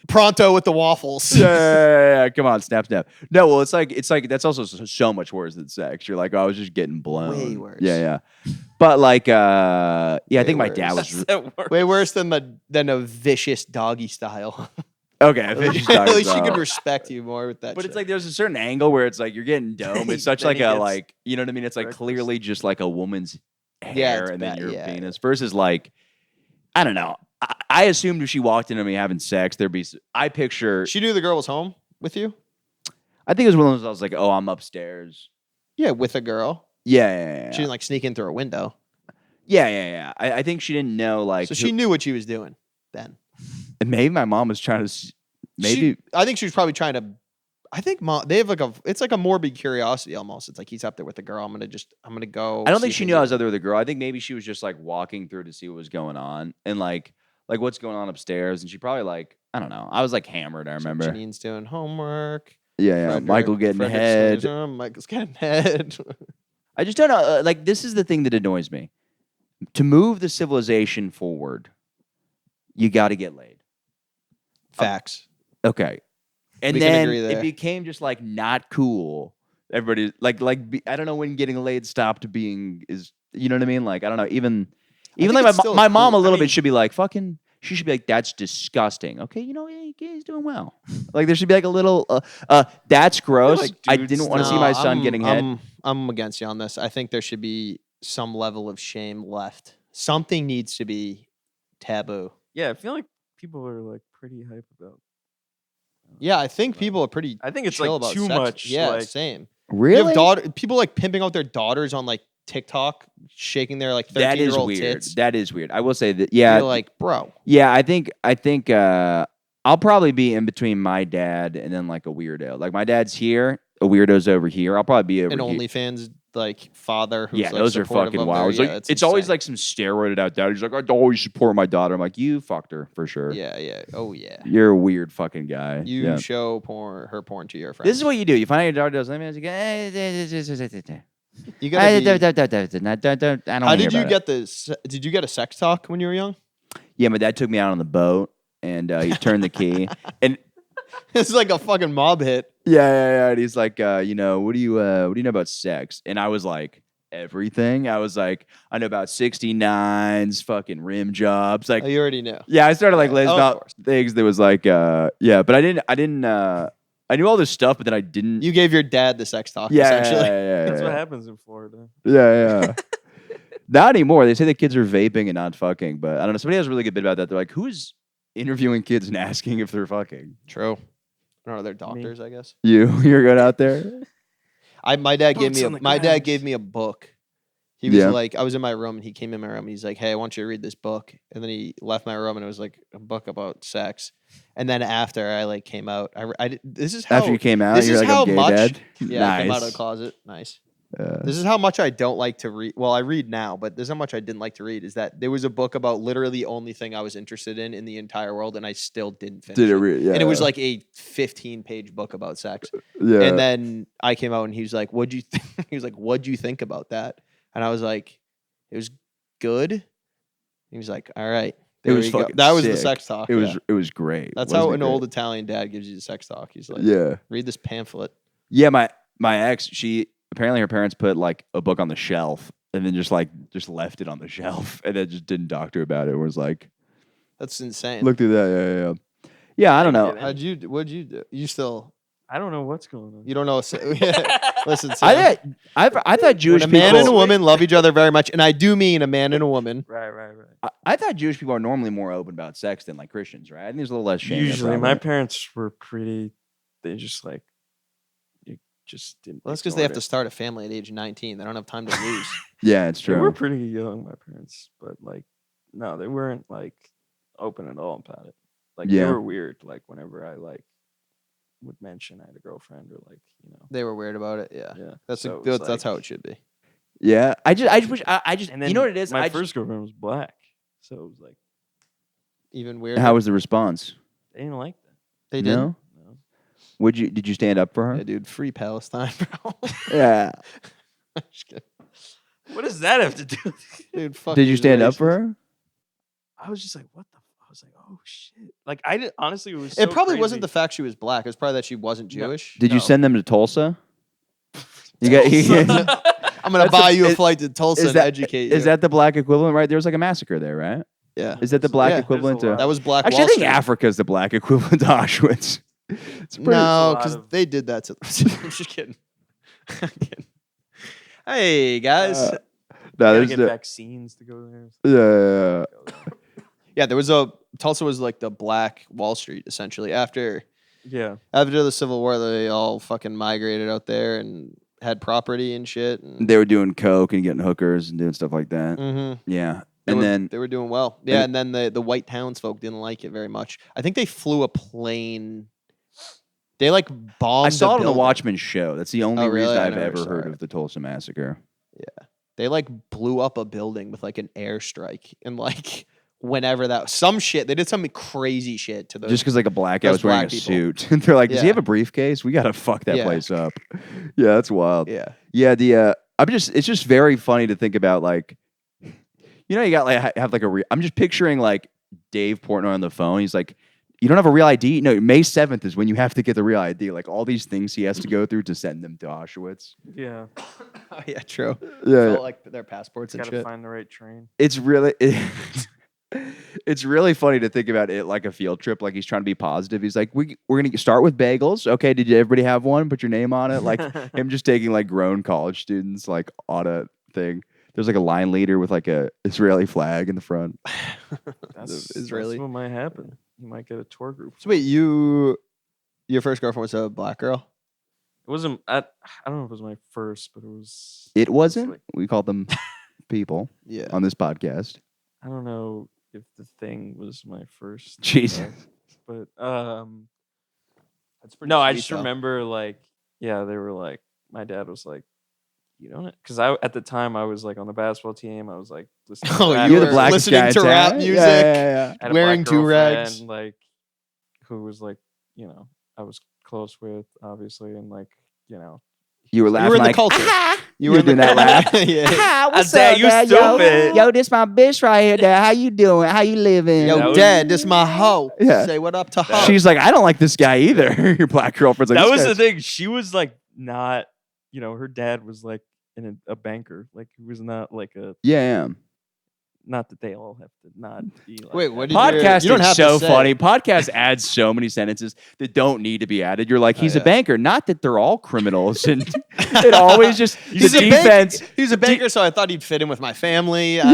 Pronto with the waffles. Yeah. Come on, snap. No, well, it's like that's also so much worse than sex. You're like, oh, I was just getting blown. Way worse. Yeah. But like, I think my worse. dad was that's that word. Way worse than a vicious doggy style. okay. At least she could respect you more with that. But shit. it's like there's a certain angle where it's like you're getting dome. It's such Then like he a gets like you know what I mean. It's like breakfast. clearly just like a woman's hair Yeah, it's and then bad, your yeah. penis versus like I don't know. I assumed if she walked into me having sex, there'd be. I picture. She knew the girl was home with you. I think it was one of those. I was like, oh, I'm upstairs. Yeah, with a girl. Yeah. She didn't like sneak in through a window. Yeah. I think she didn't know like. So she knew what she was doing then. And maybe my mom was trying to. Maybe I think she was probably trying to. I think mom. They have like it's like a morbid curiosity almost. It's like he's up there with the girl. I'm gonna go. I don't see think if she they knew do I was it. out there with a girl. I think maybe she was just like walking through to see what was going on and like what's going on upstairs. And she probably like I don't know. I was like hammered. I remember. Janine's doing homework. Yeah. Michael getting head. Michael's getting head. I just don't know. Like this is the thing that annoys me. To move the civilization forward, you got to get laid. Facts. Okay. And We can then agree there. it became just like not cool. Everybody I don't know when getting laid stopped being is you know what I mean? Like I don't know. Even think like it's still my mom a cool. little I mean- bit should be like fucking. She should be like that's disgusting. Okay, you know he's doing well. Like there should be like a little that's gross. like I dudes didn't want to see my son I'm- getting head. I'm against you on this. I think there should be some level of shame left. Something needs to be taboo. Yeah, I feel like people are like pretty hype about. Yeah, I think people are pretty. I think it's chill like about too sex. much. Yeah, like, same. Really? You have people like pimping out their daughters on like TikTok, shaking their like That is 13-year-old weird. tits. That is weird. I will say that. Yeah. You're like, bro. Yeah, I think I'll probably be in between my dad and then like a weirdo. Like my dad's here, a weirdo's over here. I'll probably be over An here. OnlyFans like father who's Yeah, like, those are supportive fucking of wild. their- It's, like, it's it's always insane. like some steroided out dad. He's like, I'd always support my daughter. I'm like, you fucked her for sure. yeah. Oh yeah. You're a weird fucking guy. You Yeah. show her porn to your friends. This is what you do. You find out your daughter does something, you go, you gotta be, I don't How wanna did hear you about get this? Did you get a sex talk when you were young? it. Yeah, my dad took me out on the boat and he turned the key. And It's like a fucking mob hit. yeah. And he's like, what do you know about sex? And I was like, everything. I was like, I know about 69s, fucking rim jobs. Like, Oh, you already knew. yeah, I started like Yeah. listing Oh, of out course. things that was like, yeah, but I didn't, I knew all this stuff, but then I didn't. You gave your dad the sex talk, yeah, essentially. yeah. That's what happens in Florida. Yeah. Not anymore. They say the kids are vaping and not fucking, but I don't know. Somebody has a really good bit about that. They're like, who's interviewing kids and asking if they're fucking? True. I don't know. They're doctors, I guess. You're good out there? My dad gave Boots me on the my dad ground. gave me a book. He was Yeah. like, I was in my room and he came in my room and he's like, hey, I want you to read this book. And then he left my room and it was like a book about sex. And then after I like came out, this is how After you came out, this you're is like, how I'm gay, much. Dad. Yeah, I came out of Nice. the closet. Nice. Yeah. This is how much I don't like to read. Well, I read now, but this is how much I didn't like to read. Is that there was a book about literally the only thing I was interested in the entire world, and I still didn't finish Did it it. read? Yeah. And it was like a 15-page book about sex. yeah. And then I came out and he was like, "What'd you think?" He was like, "What'd you think about that?" And I was like, "It was good." He was like, "All right." It was you go." fucking That was the sick. sex talk. it was yeah. it was great. That's Wasn't how it an great? old Italian dad gives you the sex talk. He's like, Yeah. read this pamphlet. Yeah, my ex, she apparently her parents put like a book on the shelf and then just left it on the shelf and then just didn't talk to her about it. It was like, That's insane. look through that. Yeah. Yeah, I don't know. What'd you do? You still I don't know what's going on. You don't know. Listen, I thought Jewish when a man and a people. woman love each other very much, and I do mean a man and a woman. Right. I thought Jewish people are normally more open about sex than like Christians, right? I think there's a little less shame. there, Usually, my probably. parents were pretty. They just like. You just didn't. Well, that's because they have ignore to it. start a family at age 19. They don't have time to lose. Yeah, it's They were true. pretty young, my parents, but like, no, they weren't like open at all about it. Like they Yeah. were weird. Like whenever I like would mention I had a girlfriend or like They were weird about it. Yeah, yeah. that's So it was that's how like- it should be. Yeah, I just wish And then you know what it is. My I first girlfriend was black, so it was like Even weird. how was the response? they didn't like that. they did? No. No. Did you stand up for her? Yeah, dude, free Palestine, bro. Yeah. Just kidding. What does that have to do? with it? Dude, fuck Did you these stand up racists. for her? I was just like, what the? I was like, oh shit! Like I did. Honestly, it was. It so probably crazy. wasn't the fact she was black. It was probably that she wasn't No. Jewish. Did you No. send them to Tulsa? You got. I'm gonna That's buy a- you a is- flight to Tulsa is and that- educate you. Is that the black equivalent, right? There was like a massacre there, right? yeah? Is that the black Yeah. equivalent There's a to? lot. That was Black Actually, Wall I think Street. Africa is the black equivalent to Auschwitz. It's pretty. No, lot because of- they did that to. I'm just kidding. I'm kidding. Hey guys. No, Gotta there's get the, vaccines to go there. yeah. Yeah, there was Tulsa was like the Black Wall Street essentially. After Yeah. the Civil War, they all fucking migrated out there and had property and shit. And They were doing coke and getting hookers and doing stuff like that. Yeah, They and were, then they were doing well. Yeah, and then the white townsfolk didn't like it very much. I think they flew a plane. They like bombed. I saw a it on the building. Watchmen show. That's the only Oh, really? reason I I've never ever saw heard it. of the Tulsa massacre. They like blew up a building with like an airstrike and like whenever that some shit. They did some crazy shit to those. Just because like a black guy those was wearing a black people. suit, and they're like, "Does he Yeah. have a briefcase? We gotta fuck that Yeah. place up." Yeah, that's wild. Yeah. Yeah, it's just very funny to think about, like, you know, you got like have like I'm just picturing like Dave Portnoy on the phone. He's like, you don't have a real ID? No, May 7th is when you have to get the real ID. Like all these things he has to go through to send them to Auschwitz. Yeah. Oh yeah, true. Yeah, Felt like their passports and Gotta shit. find the right train. it's really it's really funny to think about it like a field trip. Like he's trying to be positive. He's like, we're gonna start with bagels. Okay, did everybody have one? Put your name on it. Like him just taking like grown college students like on a thing. There's like a line leader with like a Israeli flag in the front. That's Israeli. That's what might happen. You might get a tour group. So wait, your first girlfriend was a black girl? It wasn't. I don't know if it was my first, but it was. It wasn't. like- We called them people Yeah. on this podcast. I don't know if the thing was my first. Jesus. But That's pretty no, I sweet, just though. remember like yeah, they were like my dad was like, you don't because at the time I was like on the basketball team. I was like listening. to Oh, rap you You're the were blackest listening guy in to town. rap Yeah, music. yeah. I had a wearing black do-rags. girlfriend, like who was like I was close with obviously, and like You were You laughing were in the like, culture. You were doing that laugh. yeah. What's Dad, up, you Dad? stupid. Yo, this my bitch right here, Dad. How you doing? How you living? Yo, That was- Dad, this my hoe. Yeah. Say what up to hoe. She's like, I don't like this guy either. Your black girlfriend's like, that this was the guy's- thing. She was like not, her dad was like a banker. Like he was not like Yeah, not that they all have to not be like Wait, that. what did Podcast you don't is have to so say. funny. Podcast adds so many sentences that don't need to be added. You're like, he's a yeah. banker. Not that they're all criminals. And it always just, He's the a defense. He's a banker, so I thought he'd fit in with my family. I Yeah. don't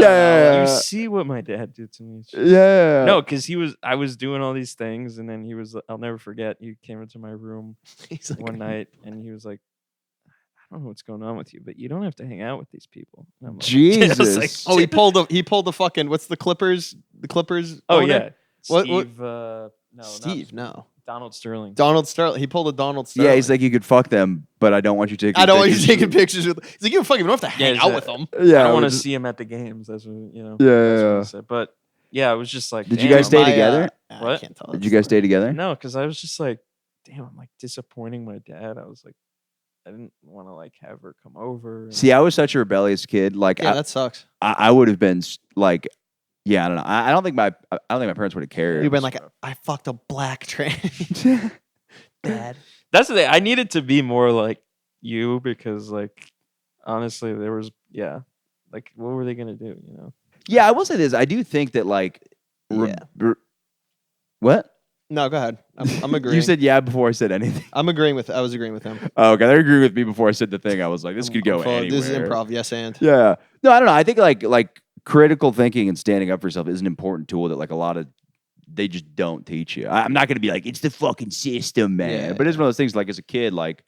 know. You Uh, see what my dad did to me. It's just- Yeah. No, because I was doing all these things, and then I'll never forget, he came into my room He's like, one night, and he was like, I don't know what's going on with you, but you don't have to hang out with these people. And I'm like, I was like, Jesus. oh, he pulled the fucking what's the Clippers? The Clippers. oh owner? yeah, What- Steve. what- No, Steve. not No, Donald Sterling. Donald Sterling. He pulled a Donald Sterling. Yeah, he's like, you could fuck them, but I don't want you taking I don't want you pictures taking with- pictures with. He's like, you fucking don't have to hang Yeah, out he's with a- them. Yeah. I don't want to just- see him at the games. That's what Yeah, that's what yeah. he said. But yeah, it was just like, Did you damn, guys stay My, together? I What? can't tell Did that you guys story. stay together? No, because I was just like, damn, I'm like disappointing my dad. I was like, I didn't want to like have her come over. and- See, I was such a rebellious kid. Like, Yeah, that sucks. I would have been like, yeah, I don't know. I don't think my parents would have cared. You've been like, I fucked a black trans. Dad. That's the thing. I needed to be more like you because, like, honestly, there was, like, what were they gonna do? Yeah, I will say this. I do think that like, Yeah. what? No, go ahead. I'm agreeing. You said yeah before I said anything. I was agreeing with him. Oh, okay, they agree with me before I said the thing. I was like, this could go I'm full- anywhere. This is improv. Yes, and. Yeah. No, I don't know. I think like critical thinking and standing up for yourself is an important tool that like a lot of they just don't teach you. I'm not gonna be like it's the fucking system, man. Yeah, but it's one of those things. Like as a kid, like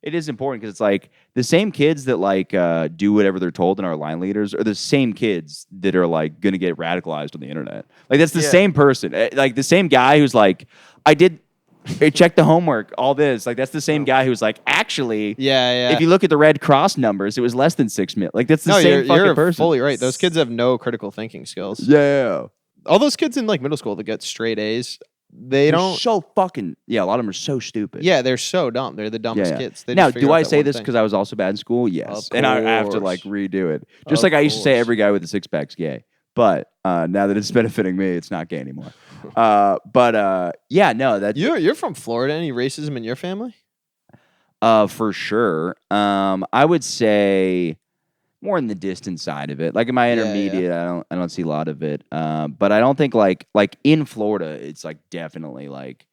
it is important because it's like the same kids that like do whatever they're told and are line leaders are the same kids that are like gonna get radicalized on the internet. Like that's the same person. Like the same guy who's like, I checked the homework, all this. Like that's the same guy who's like, actually, Yeah. if you look at the Red Cross numbers, it was less than 6 million. Like that's the No, same fucking you're person. fully right. Those kids have no critical thinking skills. Yeah. All those kids in like middle school that get straight A's, they They're don't. so fucking a lot of them are so stupid. Yeah, they're so dumb. They're the dumbest Yeah. kids. They Now, just figure do out I that say one this thing. because I was also bad in school? Yes. Of And I have to like course. redo it. Just Of like I used to say course. every guy with a six pack's gay. But now that it's benefiting me, it's not gay anymore. Yeah, no, that You're from Florida. Any racism in your family? for sure. I would say more in the distant side of it. Like in my Yeah, yeah. intermediate, I don't see a lot of it. But I don't think like in Florida, it's like definitely like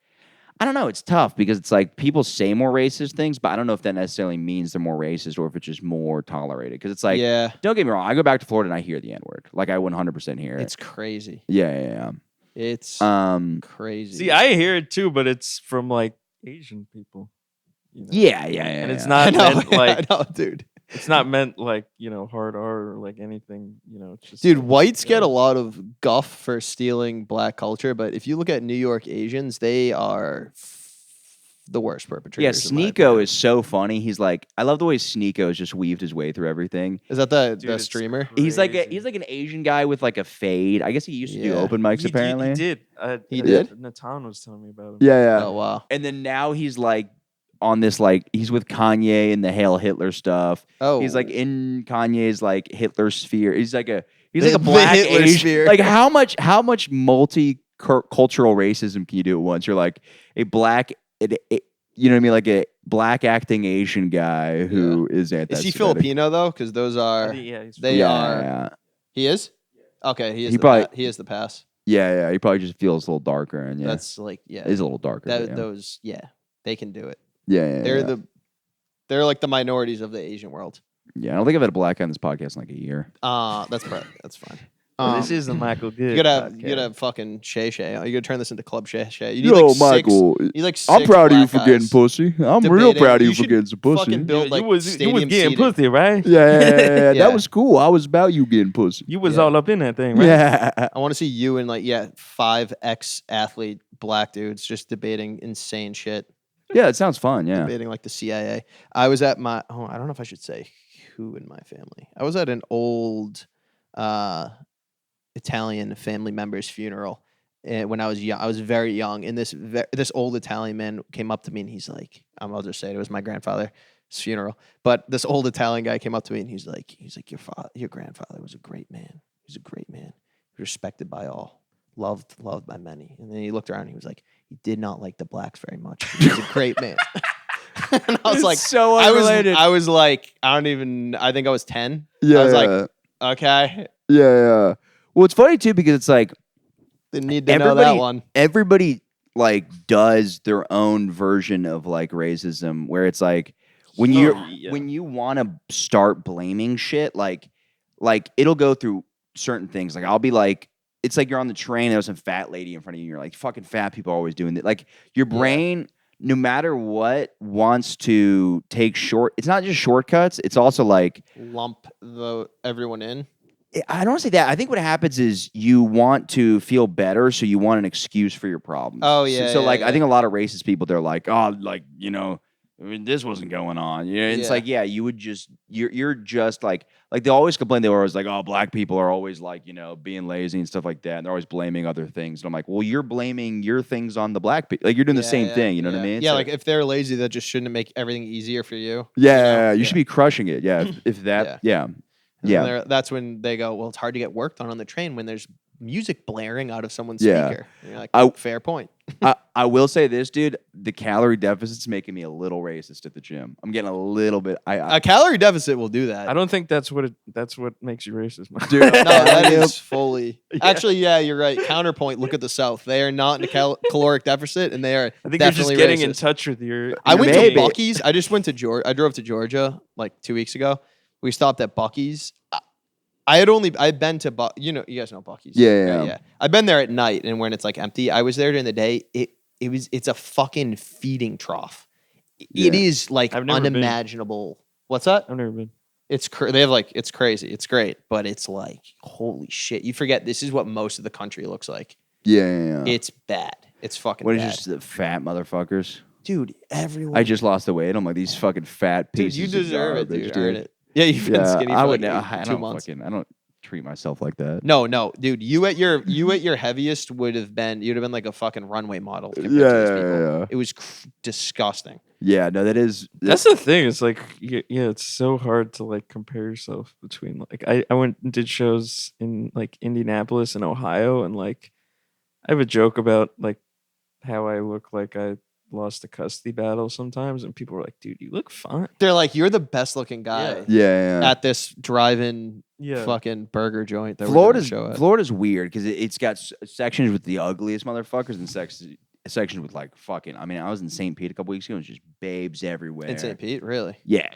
I don't know. It's tough because it's like people say more racist things, but I don't know if that necessarily means they're more racist or if it's just more tolerated. Because it's like, Yeah. don't get me wrong. I go back to Florida and I hear the N word. Like I 100% hear it. It's crazy. Yeah. It's crazy. See, I hear it too, but it's from like Asian people. You know? Yeah. And it's I not know, meant like I know, dude. it's not meant like hard R or like anything. It's just Dude, whites get a lot of guff for stealing black culture, but if you look at New York Asians, they are the worst Yeah, perpetrators. in my Sneako opinion. is so funny. He's like, I love the way Sneako has just weaved his way through everything. Is that the Dude, it's streamer? He's like crazy. he's like an Asian guy with like a fade. I guess he used to do Yeah. open mics apparently. He did. He did? Natan was telling me about him. Yeah. Oh wow. And then now he's like on this like he's with Kanye and the Hail Hitler stuff. Oh, He's like in Kanye's like Hitler sphere. He's like a The black Hitler Asian. sphere. Like how much multi-cultural racism can you do at once? You're like a black, you know what I mean, like a black acting Asian guy who is anti. is he Filipino though? Because those are He's they are. Yeah. He is. Okay, he is. He the probably- he is the pass. Yeah. He probably just feels a little darker and That's like is a little darker. That, but yeah. Those they can do it. Yeah. They're like the minorities of the Asian world. Yeah, I don't think I've had a black guy on this podcast in like a year. That's fine. Well, this is the Michael Good. You podcast. gotta fucking Shay Shay. You gotta turn this into Club Shay Shay. You need Yo, like Michael, you need like I'm six proud of you black for guys getting pussy. I'm real debating. proud of You you for should getting some pussy. fucking build like you was stadium getting seating. pussy, right? Yeah, Yeah. that was cool. I was about you getting pussy. You was Yeah. all up in that thing, right? Yeah. I want to see you and like 5 ex-athlete black dudes just debating insane shit. Yeah, it sounds fun. Yeah. Debating like the CIA. I was at I don't know if I should say who in my family. I was at an old Italian family member's funeral when I was young. I was very young, and this old Italian man came up to me and he's like, I'll just say it was my grandfather's funeral. But this old Italian guy came up to me and he's like, your grandfather was a great man. He was a great man, respected by all, loved by many. And then he looked around and he was like, he did not like the blacks very much. He was a great man. And I was like, so unrelated. I was like, I think I was 10. Yeah. I was like, okay. Yeah. Well, it's funny too because it's like Didn't need to know that one. everybody like does their own version of like racism where it's like when you want to start blaming shit like it'll go through certain things. Like I'll be like, it's like you're on the train, there's some fat lady in front of you, and you're like, fucking fat people are always doing that. Like your brain, no matter what, wants to take it's not just shortcuts, it's also like Lump everyone in. I don't say that. I think what happens is you want to feel better, so you want an excuse for your problems. Oh, yeah, So yeah, like, yeah. I think a lot of racist people, they're like, oh, like I mean, this wasn't going on. Yeah, it's Yeah. like, yeah, you would just you're just like they always complain. They were always like, oh, black people are always like being lazy and stuff like that, and they're always blaming other things. And I'm like, well, you're blaming your things on the black people. Like you're doing the same thing. You know what I mean? Yeah, So- like if they're lazy, that just shouldn't make everything easier for you. yeah, you Yeah. should be crushing it. Yeah, if that, yeah. And then that's when they go, well, it's hard to get worked on the train when there's music blaring out of someone's Yeah. speaker. And you're like, I- fair point. I will say this, dude. The calorie deficit's making me a little racist at the gym. I'm getting a little bit. A calorie deficit will do that. I don't think that's what makes you racist, man. Dude, No, that Yep. is fully. Actually, yeah, you're right. Counterpoint. Look at the South. They are not in a caloric deficit, and they are I think you're definitely just getting racist. in touch with your. I went Maybe. to Buc-ee's. I just went to Georgia. I drove to Georgia like 2 weeks ago. We stopped at Buc-ee's. I'd been to you guys know Buc-ee's. Yeah, right? yeah. I've been there at night and when it's like empty. I was there during the day. It's a fucking feeding trough. It Yeah. is like I've never been. unimaginable. What's that? I've never been. It's they have like it's crazy. It's great, but it's like holy shit. You forget this is what most of the country looks like. Yeah. It's bad. It's fucking What is bad. just the fat motherfuckers? Dude, everyone. I just lost the weight. I'm like these fucking fat dude, pieces. you of deserve it, garbage, dude. Earn it. Yeah, you've been Yeah, skinny for I would. like I 2 months. I don't treat myself like that. No, dude. You at your heaviest would have been you'd have been like a fucking runway model compared to Yeah, these yeah, people. yeah. It was disgusting. Yeah, no, that is. That's the thing. It's like yeah, it's so hard to like compare yourself between like I went and did shows in like Indianapolis and Ohio, and like I have a joke about like how I look like I lost a custody battle sometimes, and people were like, "Dude, you look fine." They're like, you're the best looking guy Yeah. at this drive-in Yeah, fucking burger joint that we're doing a show at. Florida's weird because it's got sections with the ugliest motherfuckers and sections with like fucking. I mean, I was in St. Pete a couple weeks ago and it's just babes everywhere. In St. Pete, really? Yeah.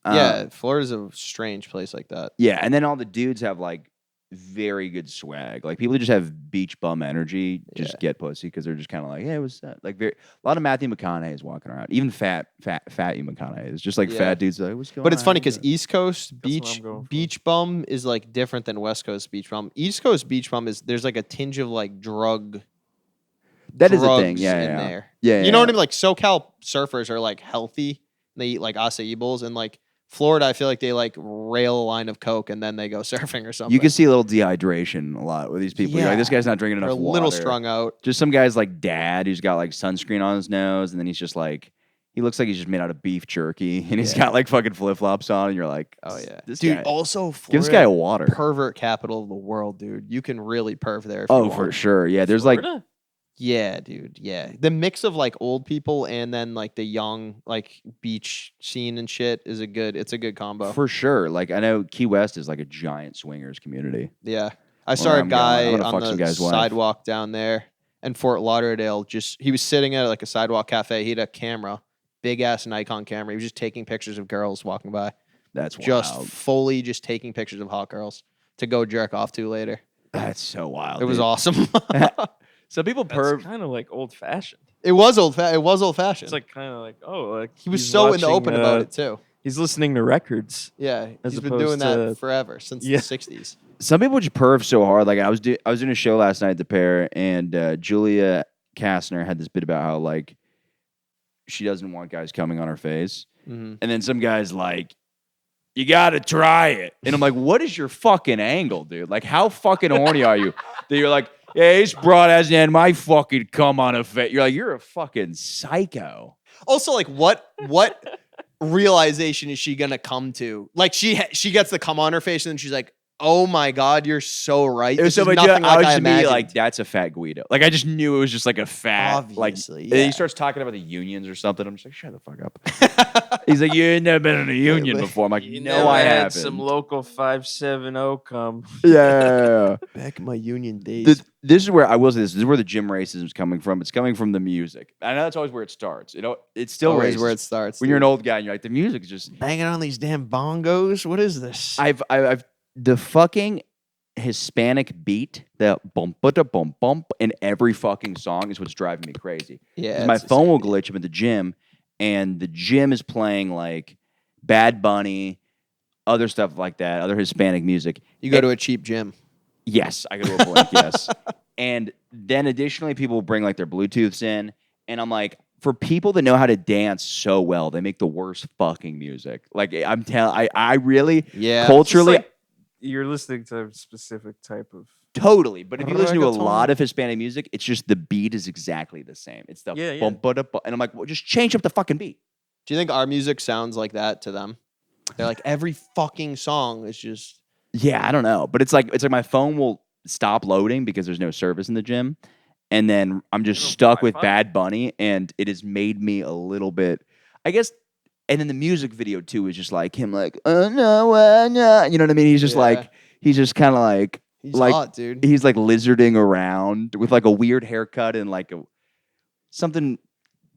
Yeah, Florida's a strange place like that. Yeah, and then all the dudes have like very good swag. Like people who just have beach bum energy just Yeah. get pussy because they're just kind of like, hey, what's that? Like a lot of Matthew McConaughey is walking around. Even fat McConaughey is just like Yeah. fat dudes like, what's going on? But it's funny How's because it?" East Coast what beach I'm going for. beach bum is like different than West Coast beach bum. East Coast beach bum is there's like a tinge of like that is a thing. drugs Yeah, in yeah. there. Yeah, You know yeah. what I mean? Like SoCal surfers are like healthy. They eat like acai bowls, and like Florida, I feel like they like rail a line of Coke and then they go surfing or something. You can see a little dehydration a lot with these people. You're like, Yeah. this guy's not drinking They're enough a water. little strung out. Just some guy's like dad who's got like sunscreen on his nose, and then he's just like, he looks like he's just made out of beef jerky, and he's Yeah. got like fucking flip flops on, and you're like, Oh yeah, this dude. guy, Also, Florida, give this guy a water. pervert capital of the world, dude. You can really perv there. If you Oh, want. for sure. Yeah, there's like, Florida? Yeah, dude. Yeah. The mix of like old people and then like the young like beach scene and shit is it's a good combo. for sure. Like I know Key West is like a giant swingers community. Yeah. I saw a I'm going. guy I'm gonna on fuck some the guy's wife. sidewalk down there in Fort Lauderdale. He was sitting at like a sidewalk cafe. He had a camera, big ass Nikon camera. He was just taking pictures of girls walking by. That's Just wild. fully just taking pictures of hot girls to go jerk off to later. That's so wild. It was dude. awesome. Some people That's perv. kind of like old fashioned. It was old fashioned. It's like kind of like like he was he's so in the watching, open about it too. He's listening to records. Yeah, as he's been doing opposed that to- forever since Yeah. the '60s. Some people just perv so hard. Like I was doing a show last night at the Pair, and Julia Kastner had this bit about how like she doesn't want guys coming on her face, Mm-hmm. and then some guys like, you gotta try it, and I'm like, what is your fucking angle, dude? Like, how fucking horny are you that you're like, yeah, this broad hasn't had my fucking cum on a face? You're like, you're a fucking psycho. Also, like, what realization is she gonna come to? Like, she gets the cum on her face, and then she's like, "Oh my god, you're so right." It was This so is much. nothing I like was I just imagined. like, that's a fat Guido. Like I just knew it was just like a fat. Obviously, like, and yeah. he starts talking about the unions or something. I'm just like, shut the fuck up. He's like, you ain't never been in a union before. I'm like, You no, never I had haven't. some local 570 come. yeah. back in my union days. This is where I will say this is where the gym racism is coming from. It's coming from the music. I know that's always where it starts. You know, it's still Always racist. where it starts. When you're an dude. old guy and you're like, the music is just. banging on these damn bongos. What is this? I've the fucking Hispanic beat, the bump bump bump in every fucking song is what's driving me crazy. yeah, 'Cause my it's the phone same will beat. glitch up at the gym, and the gym is playing like Bad Bunny, other stuff like that, other Hispanic music. You go to a cheap gym. Yes, I go to a Blink, yes. And then additionally, people will bring like their Bluetooths in, and I'm like, for people that know how to dance so well, they make the worst fucking music. Like I'm telling, I really Yeah, culturally. It's like you're listening to a specific type of. Totally, but if you listen to a Reggaeton. lot of Hispanic music, it's just the beat is exactly the same. It's the Yeah, yeah. bum, ba, da, bu- and I'm like, well, just change up the fucking beat. Do you think our music sounds like that to them? They're like every fucking song is just. Yeah, I don't know, but it's like my phone will stop loading because there's no service in the gym. And then I'm just No stuck with Wi-Fi? Bad Bunny, and it has made me a little bit, I guess. And then the music video too is just like him, like, oh no, no. You know what I mean? He's just like, he's just kind of like, He's like hot, dude. he's like lizarding around with like a weird haircut and like something,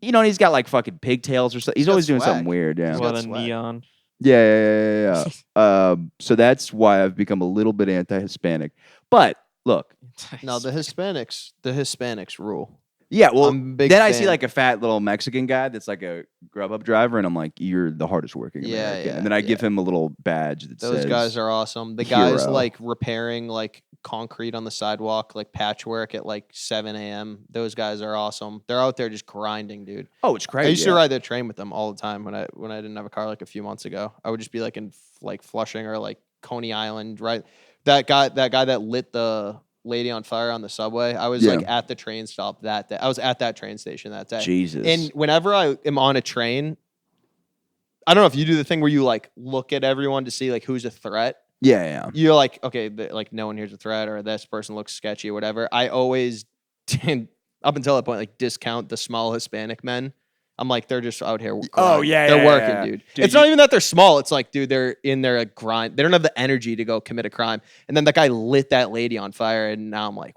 you know. And he's got like fucking pigtails or something. He's got always doing something swag. weird. Yeah. He's What got a swag. neon. Yeah. So that's why I've become a little bit anti-Hispanic. But look, No, the Hispanics rule. yeah. Well, I'm a big then I see fan. like a fat little Mexican guy that's like a Grubhub driver, and I'm like, you're the hardest working Yeah, American. yeah, And then I give yeah. him a little badge that Those says, guys are awesome. The guys hero. like repairing like concrete on the sidewalk, like patchwork at like 7 a.m. Those guys are awesome. They're out there just grinding, dude. oh, it's crazy. I used to ride the train with them all the time when I didn't have a car like a few months ago. I would just be like in like Flushing or like Coney Island, right? That guy that lit the lady on fire on the subway. I was like at the train stop that day. I was at that train station that day. Jesus. And whenever I am on a train, I don't know if you do the thing where you like look at everyone to see like who's a threat. yeah. You're like, okay, like no one here's a threat or this person looks sketchy or whatever. I always, up until that point, like discount the small Hispanic men. I'm like, they're just out here. Oh, yeah, they're yeah, working, yeah. dude. Dude, It's not even that they're small. It's like, dude, they're in there a grind. They don't have the energy to go commit a crime. And then that guy lit that lady on fire, and now I'm like,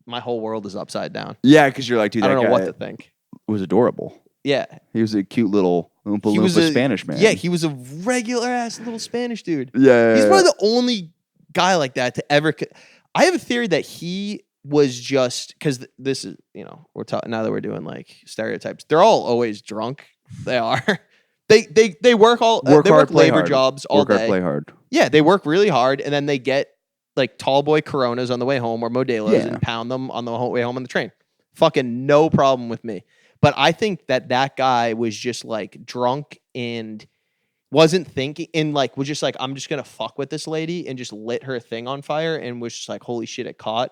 my whole world is upside down. Yeah, because you're like, dude, I that don't know guy what to think. was adorable. Yeah, He was a cute little Oompa he was Loompa a Spanish man. Yeah, he was a regular ass little Spanish dude. Yeah. He's probably the only guy like that to ever. I have a theory that he was just because this is, you know, we're talking now that we're doing like stereotypes. They're all always drunk. They are. They work all. Work they hard, work play labor hard. jobs all Work hard, day. play hard. Yeah, they work really hard, and then they get like tall boy Coronas on the way home or Modelo's Yeah. and pound them on the way home on the train. Fucking no problem with me. But I think that guy was just like drunk and wasn't thinking and like was just like, I'm just gonna fuck with this lady, and just lit her thing on fire and was just like, holy shit, it caught.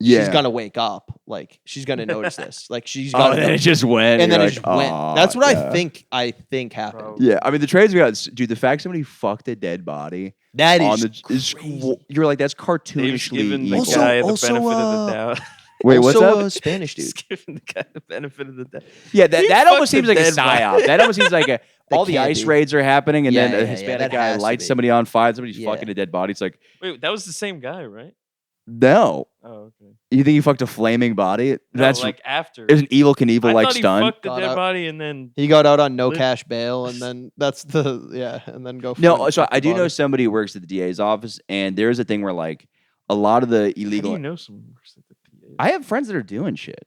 Yeah. She's gonna wake up. Like she's gonna notice this. Like she's Oh, gonna and then know- it just went. and then you're it just like, went. "Aw, That's what yeah." I think happened. Bro. Yeah, I mean the trades we got, dude. The fact somebody fucked a dead body That on is the is crazy. you're like that's They've cartoonishly given the evil. guy the Also, benefit of uh, the doubt. Wait, what's also up? a Spanish dude. Just giving the guy the benefit of the doubt. Yeah, He that almost fucked a seems like a dead body. psyop. That almost seems like a all the can't ice be. raids are happening, and Yeah, then yeah, a yeah, Hispanic that guy has to lights be. somebody on fire. Somebody's Yeah. fucking a dead body. It's like Wait, that was the same guy, right? no. Oh, okay. You think he fucked a flaming body? No, That's like after. there's an evil Knievel I like thought he stunt. fucked the Got dead out. body and then. He got out on no Lit- cash bail, and then that's and then go. No, fucking so fuck the I do know body. somebody who works at the DA's office, and there's a thing where like a lot of the How do illegal. you know someone who works at the PA? I have friends that are doing shit.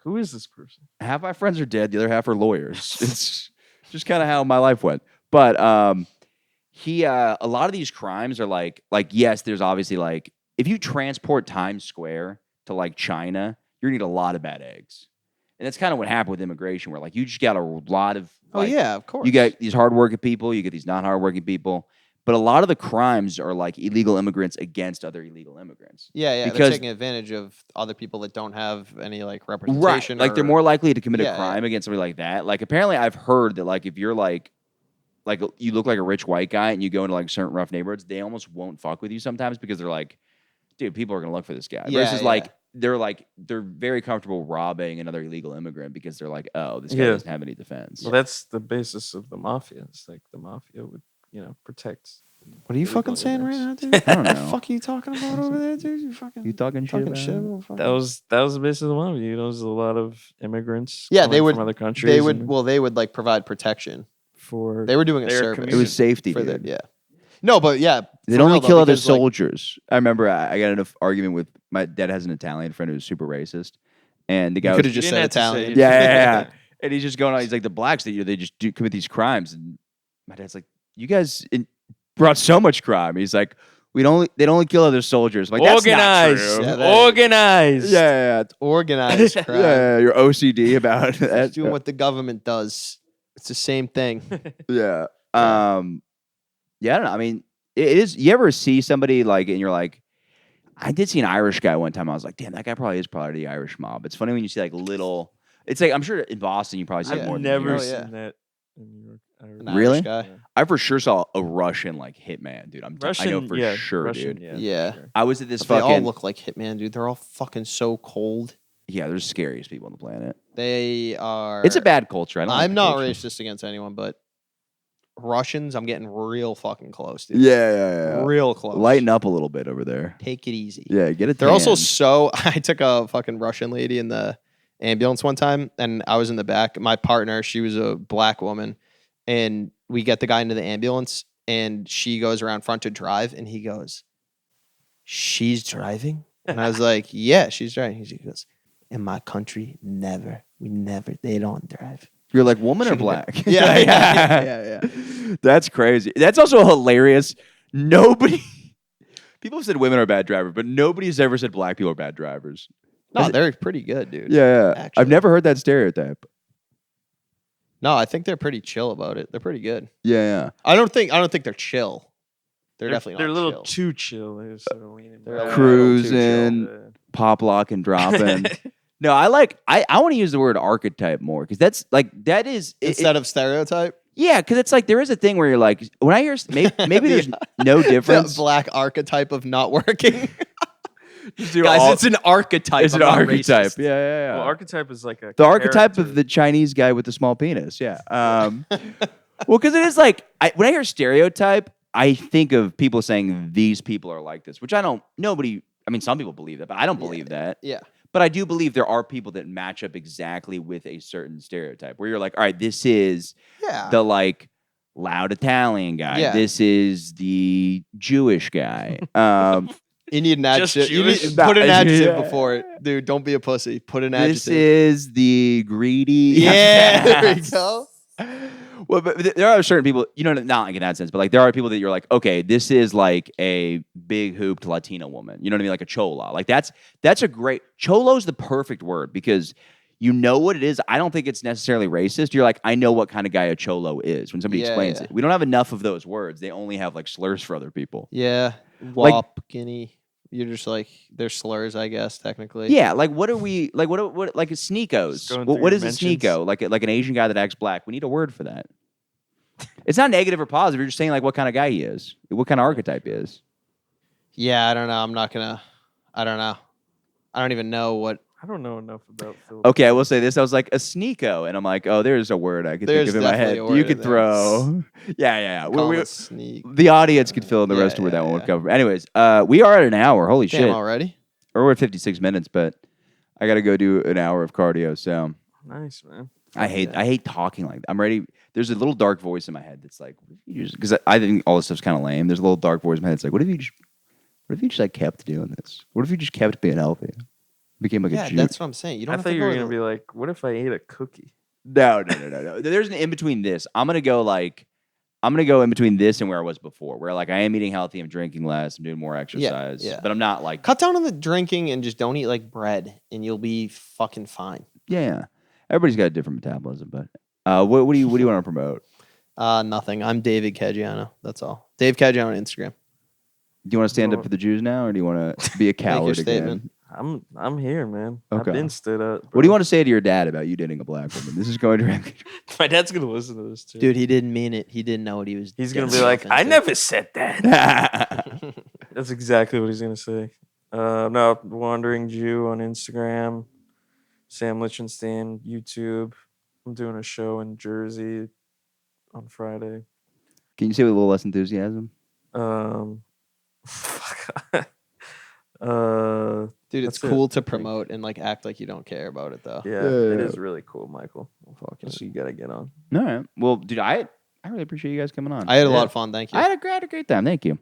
Who is this person? Half my friends are dead, the other half are lawyers. It's just kind of how my life went. But a lot of these crimes are like yes, there's obviously like if you transport Times Square to like China, you're gonna need a lot of bad eggs. And that's kind of what happened with immigration, where like you just got a lot of Oh like, yeah, of course. you got these hardworking people, you get these not hardworking people. But a lot of the crimes are like illegal immigrants against other illegal immigrants. they're because- taking advantage of other people that don't have any like Right. representation. Like they're or- more likely to commit Yeah, a yeah. crime against somebody like that. Like apparently I've heard that like if you're like you look like a rich white guy and you go into like certain rough neighborhoods, they almost won't fuck with you sometimes because they're like, dude, people are gonna look for this guy. Yeah, Versus yeah. they're very comfortable robbing another illegal immigrant because they're like, oh, this guy Yeah. doesn't have any defense. Well, that's the basis of the mafia. It's like the mafia would, protect. What are you illegal fucking saying right immigrants. now, dude? I don't What the know. fuck are you talking about over there, dude? You fucking You talking shit? talking about shit. it? about fucking- That was the basis of the mafia. There's a lot of immigrants. Yeah, coming they would- from other countries. They would. and Well, they would like provide protection. for They were doing a their service. It was safety, for dude. the yeah. No, but yeah, They'd for only real, though, kill other because, like, soldiers. I remember I got in an argument with my dad has an Italian friend who's super racist, and the guy You was could have just didn't said have to say Italian. it. yeah. And he's just going on. He's like the blacks they just do commit these crimes, and my dad's like, you guys brought so much crime. He's like, they'd only kill other soldiers. I'm like that's not organized. true. Yeah, that- Organized. Yeah, Organized crime. yeah. You're OCD about It's that. doing what the government does. It's the same thing. Yeah. Yeah, I don't know. I mean, it is. You ever see somebody like, and you're like, I did see an Irish guy one time. I was like, damn, that guy probably is part of the Irish mob. It's funny when you see like little. It's like I'm sure in Boston you probably see it more. I've than never here. Oh, yeah. seen that in New York. An Really? Irish guy. I for sure saw a Russian like hitman, dude. I know for yeah, sure, Russian, dude. Yeah. Yeah. for sure. I was at this But they all fucking look like Hitman, dude. They're all fucking so cold. yeah. They're the scariest people on the planet. They are. It's a bad culture. I don't. like I'm the not culture. racist against anyone, but Russians, I'm getting real fucking close, dude. Yeah. Real close. Lighten up a little bit over there. Take it easy. Yeah, get it. They're also so. I took a fucking Russian lady in the ambulance one time, and I was in the back. My partner, she was a black woman, and we get the guy into the ambulance, and she goes around front to drive, and he goes, "She's driving," and I was like, "Yeah, she's driving." He goes, "In my country, never. They don't drive." You're like woman or Should've been- black? Yeah. That's crazy. That's also hilarious. Nobody. People have said women are bad drivers, but nobody's ever said black people are bad drivers. No, they're pretty good, dude. Yeah. Actually. I've never heard that stereotype. No, I think they're pretty chill about it. They're pretty good. Yeah. I don't think they're chill. They're definitely They're not a little chill. too chill. They're sort of leaning They're a back. little too Cruising, chill. pop lock and dropping. No, I want to use the word archetype more because that is Instead of stereotype. yeah, because it's like there is a thing where you're like when I hear maybe there's no The difference. black archetype of not working. Do Guys, all- it's an archetype. it's I'm an not archetype. racist. Yeah. Well, archetype is like a The archetype character. of the Chinese guy with the small penis. Yeah. Well, because it is like when I hear stereotype, I think of people saying these people are like this, which I don't. Nobody. I mean, some people believe that, but I don't believe that. Yeah. But I do believe there are people that match up exactly with a certain stereotype, where you're like, all right, this is Yeah. the like loud Italian guy. Yeah. This is the Jewish guy. You need an Just adjective. You need, Jewish? put an Nah, adjective yeah. before it. Dude, don't be a pussy. Put an This adjective. is the greedy. Yeah, there we go. Well, but there are certain people, not like in that sense, but like there are people that you're like, okay, this is like a big hooped Latina woman. You know what I mean? Like a chola. Like that's a great cholo's the perfect word because you know what it is. I don't think it's necessarily racist. You're like, I know what kind of guy a cholo is when somebody Yeah, explains yeah. it. We don't have enough of those words. They only have like slurs for other people. Yeah. Like- Wop, guinea. You're just like, they're slurs, I guess, technically. Yeah, like what are we like? What like Sneakos? Just going What through is a mentions. Sneako? Like an Asian guy that acts black. We need a word for that. It's not negative or positive. You're just saying like what kind of guy he is, what kind of archetype he is. Yeah, I don't know. I don't know. I don't even know what. I don't know enough about Phil. Okay, I will say this. I was like a Sneako, and I'm like, oh, there's a word I could think There's of in my head. definitely a word You in could there. throw. Yeah. Call We- it sneak. the audience could fill in the Yeah, rest of where that yeah, one would yeah. come from. Anyways, we are at an hour. Holy Damn, shit. already? Or we're at 56 minutes, but I got to go do an hour of cardio. So Nice, man. I hate talking like that. I'm ready. There's a little dark voice in my head that's like, because I think all this stuff's kind of lame. There's a little dark voice in my head that's like, what if you just like kept doing this? What if you just kept being healthy? Became like a Yeah, Jew. that's what I'm saying. You don't I have thought to you go were to gonna the- be like, what if I ate a cookie? No. There's an in between this. I'm gonna go in between this and where I was before, where like I am eating healthy, I'm drinking less, I'm doing more exercise, yeah. but I'm not like Cut down on the drinking and just don't eat like bread, and you'll be fucking fine. yeah. Everybody's got a different metabolism, but what do you want to promote? Nothing. I'm David Caggiano. That's all. Dave Caggiano on Instagram. Do you want to stand up for the Jews now, or do you want to be a coward statement. again? I'm here, man. Okay. I've been stood up. What do you want to say to your dad about you dating a black woman? This is going directly. My dad's gonna listen to this too. Dude, he didn't mean it. He didn't know what he was. He's gonna getting be like, himself I into." never said that. That's exactly what he's gonna say. No, Wandering Jew on Instagram, Sam Lichtenstein, YouTube. I'm doing a show in Jersey on Friday. Can you say with a little less enthusiasm? Fuck. Dude, it's That's it, cool to I think. promote and like act like you don't care about it though. Yeah, it is really cool, Michael. Fucking. So you gotta get on. All right. Well, dude, I really appreciate you guys coming on. I had a Yeah. lot of fun. Thank you. I had a great time. Thank you.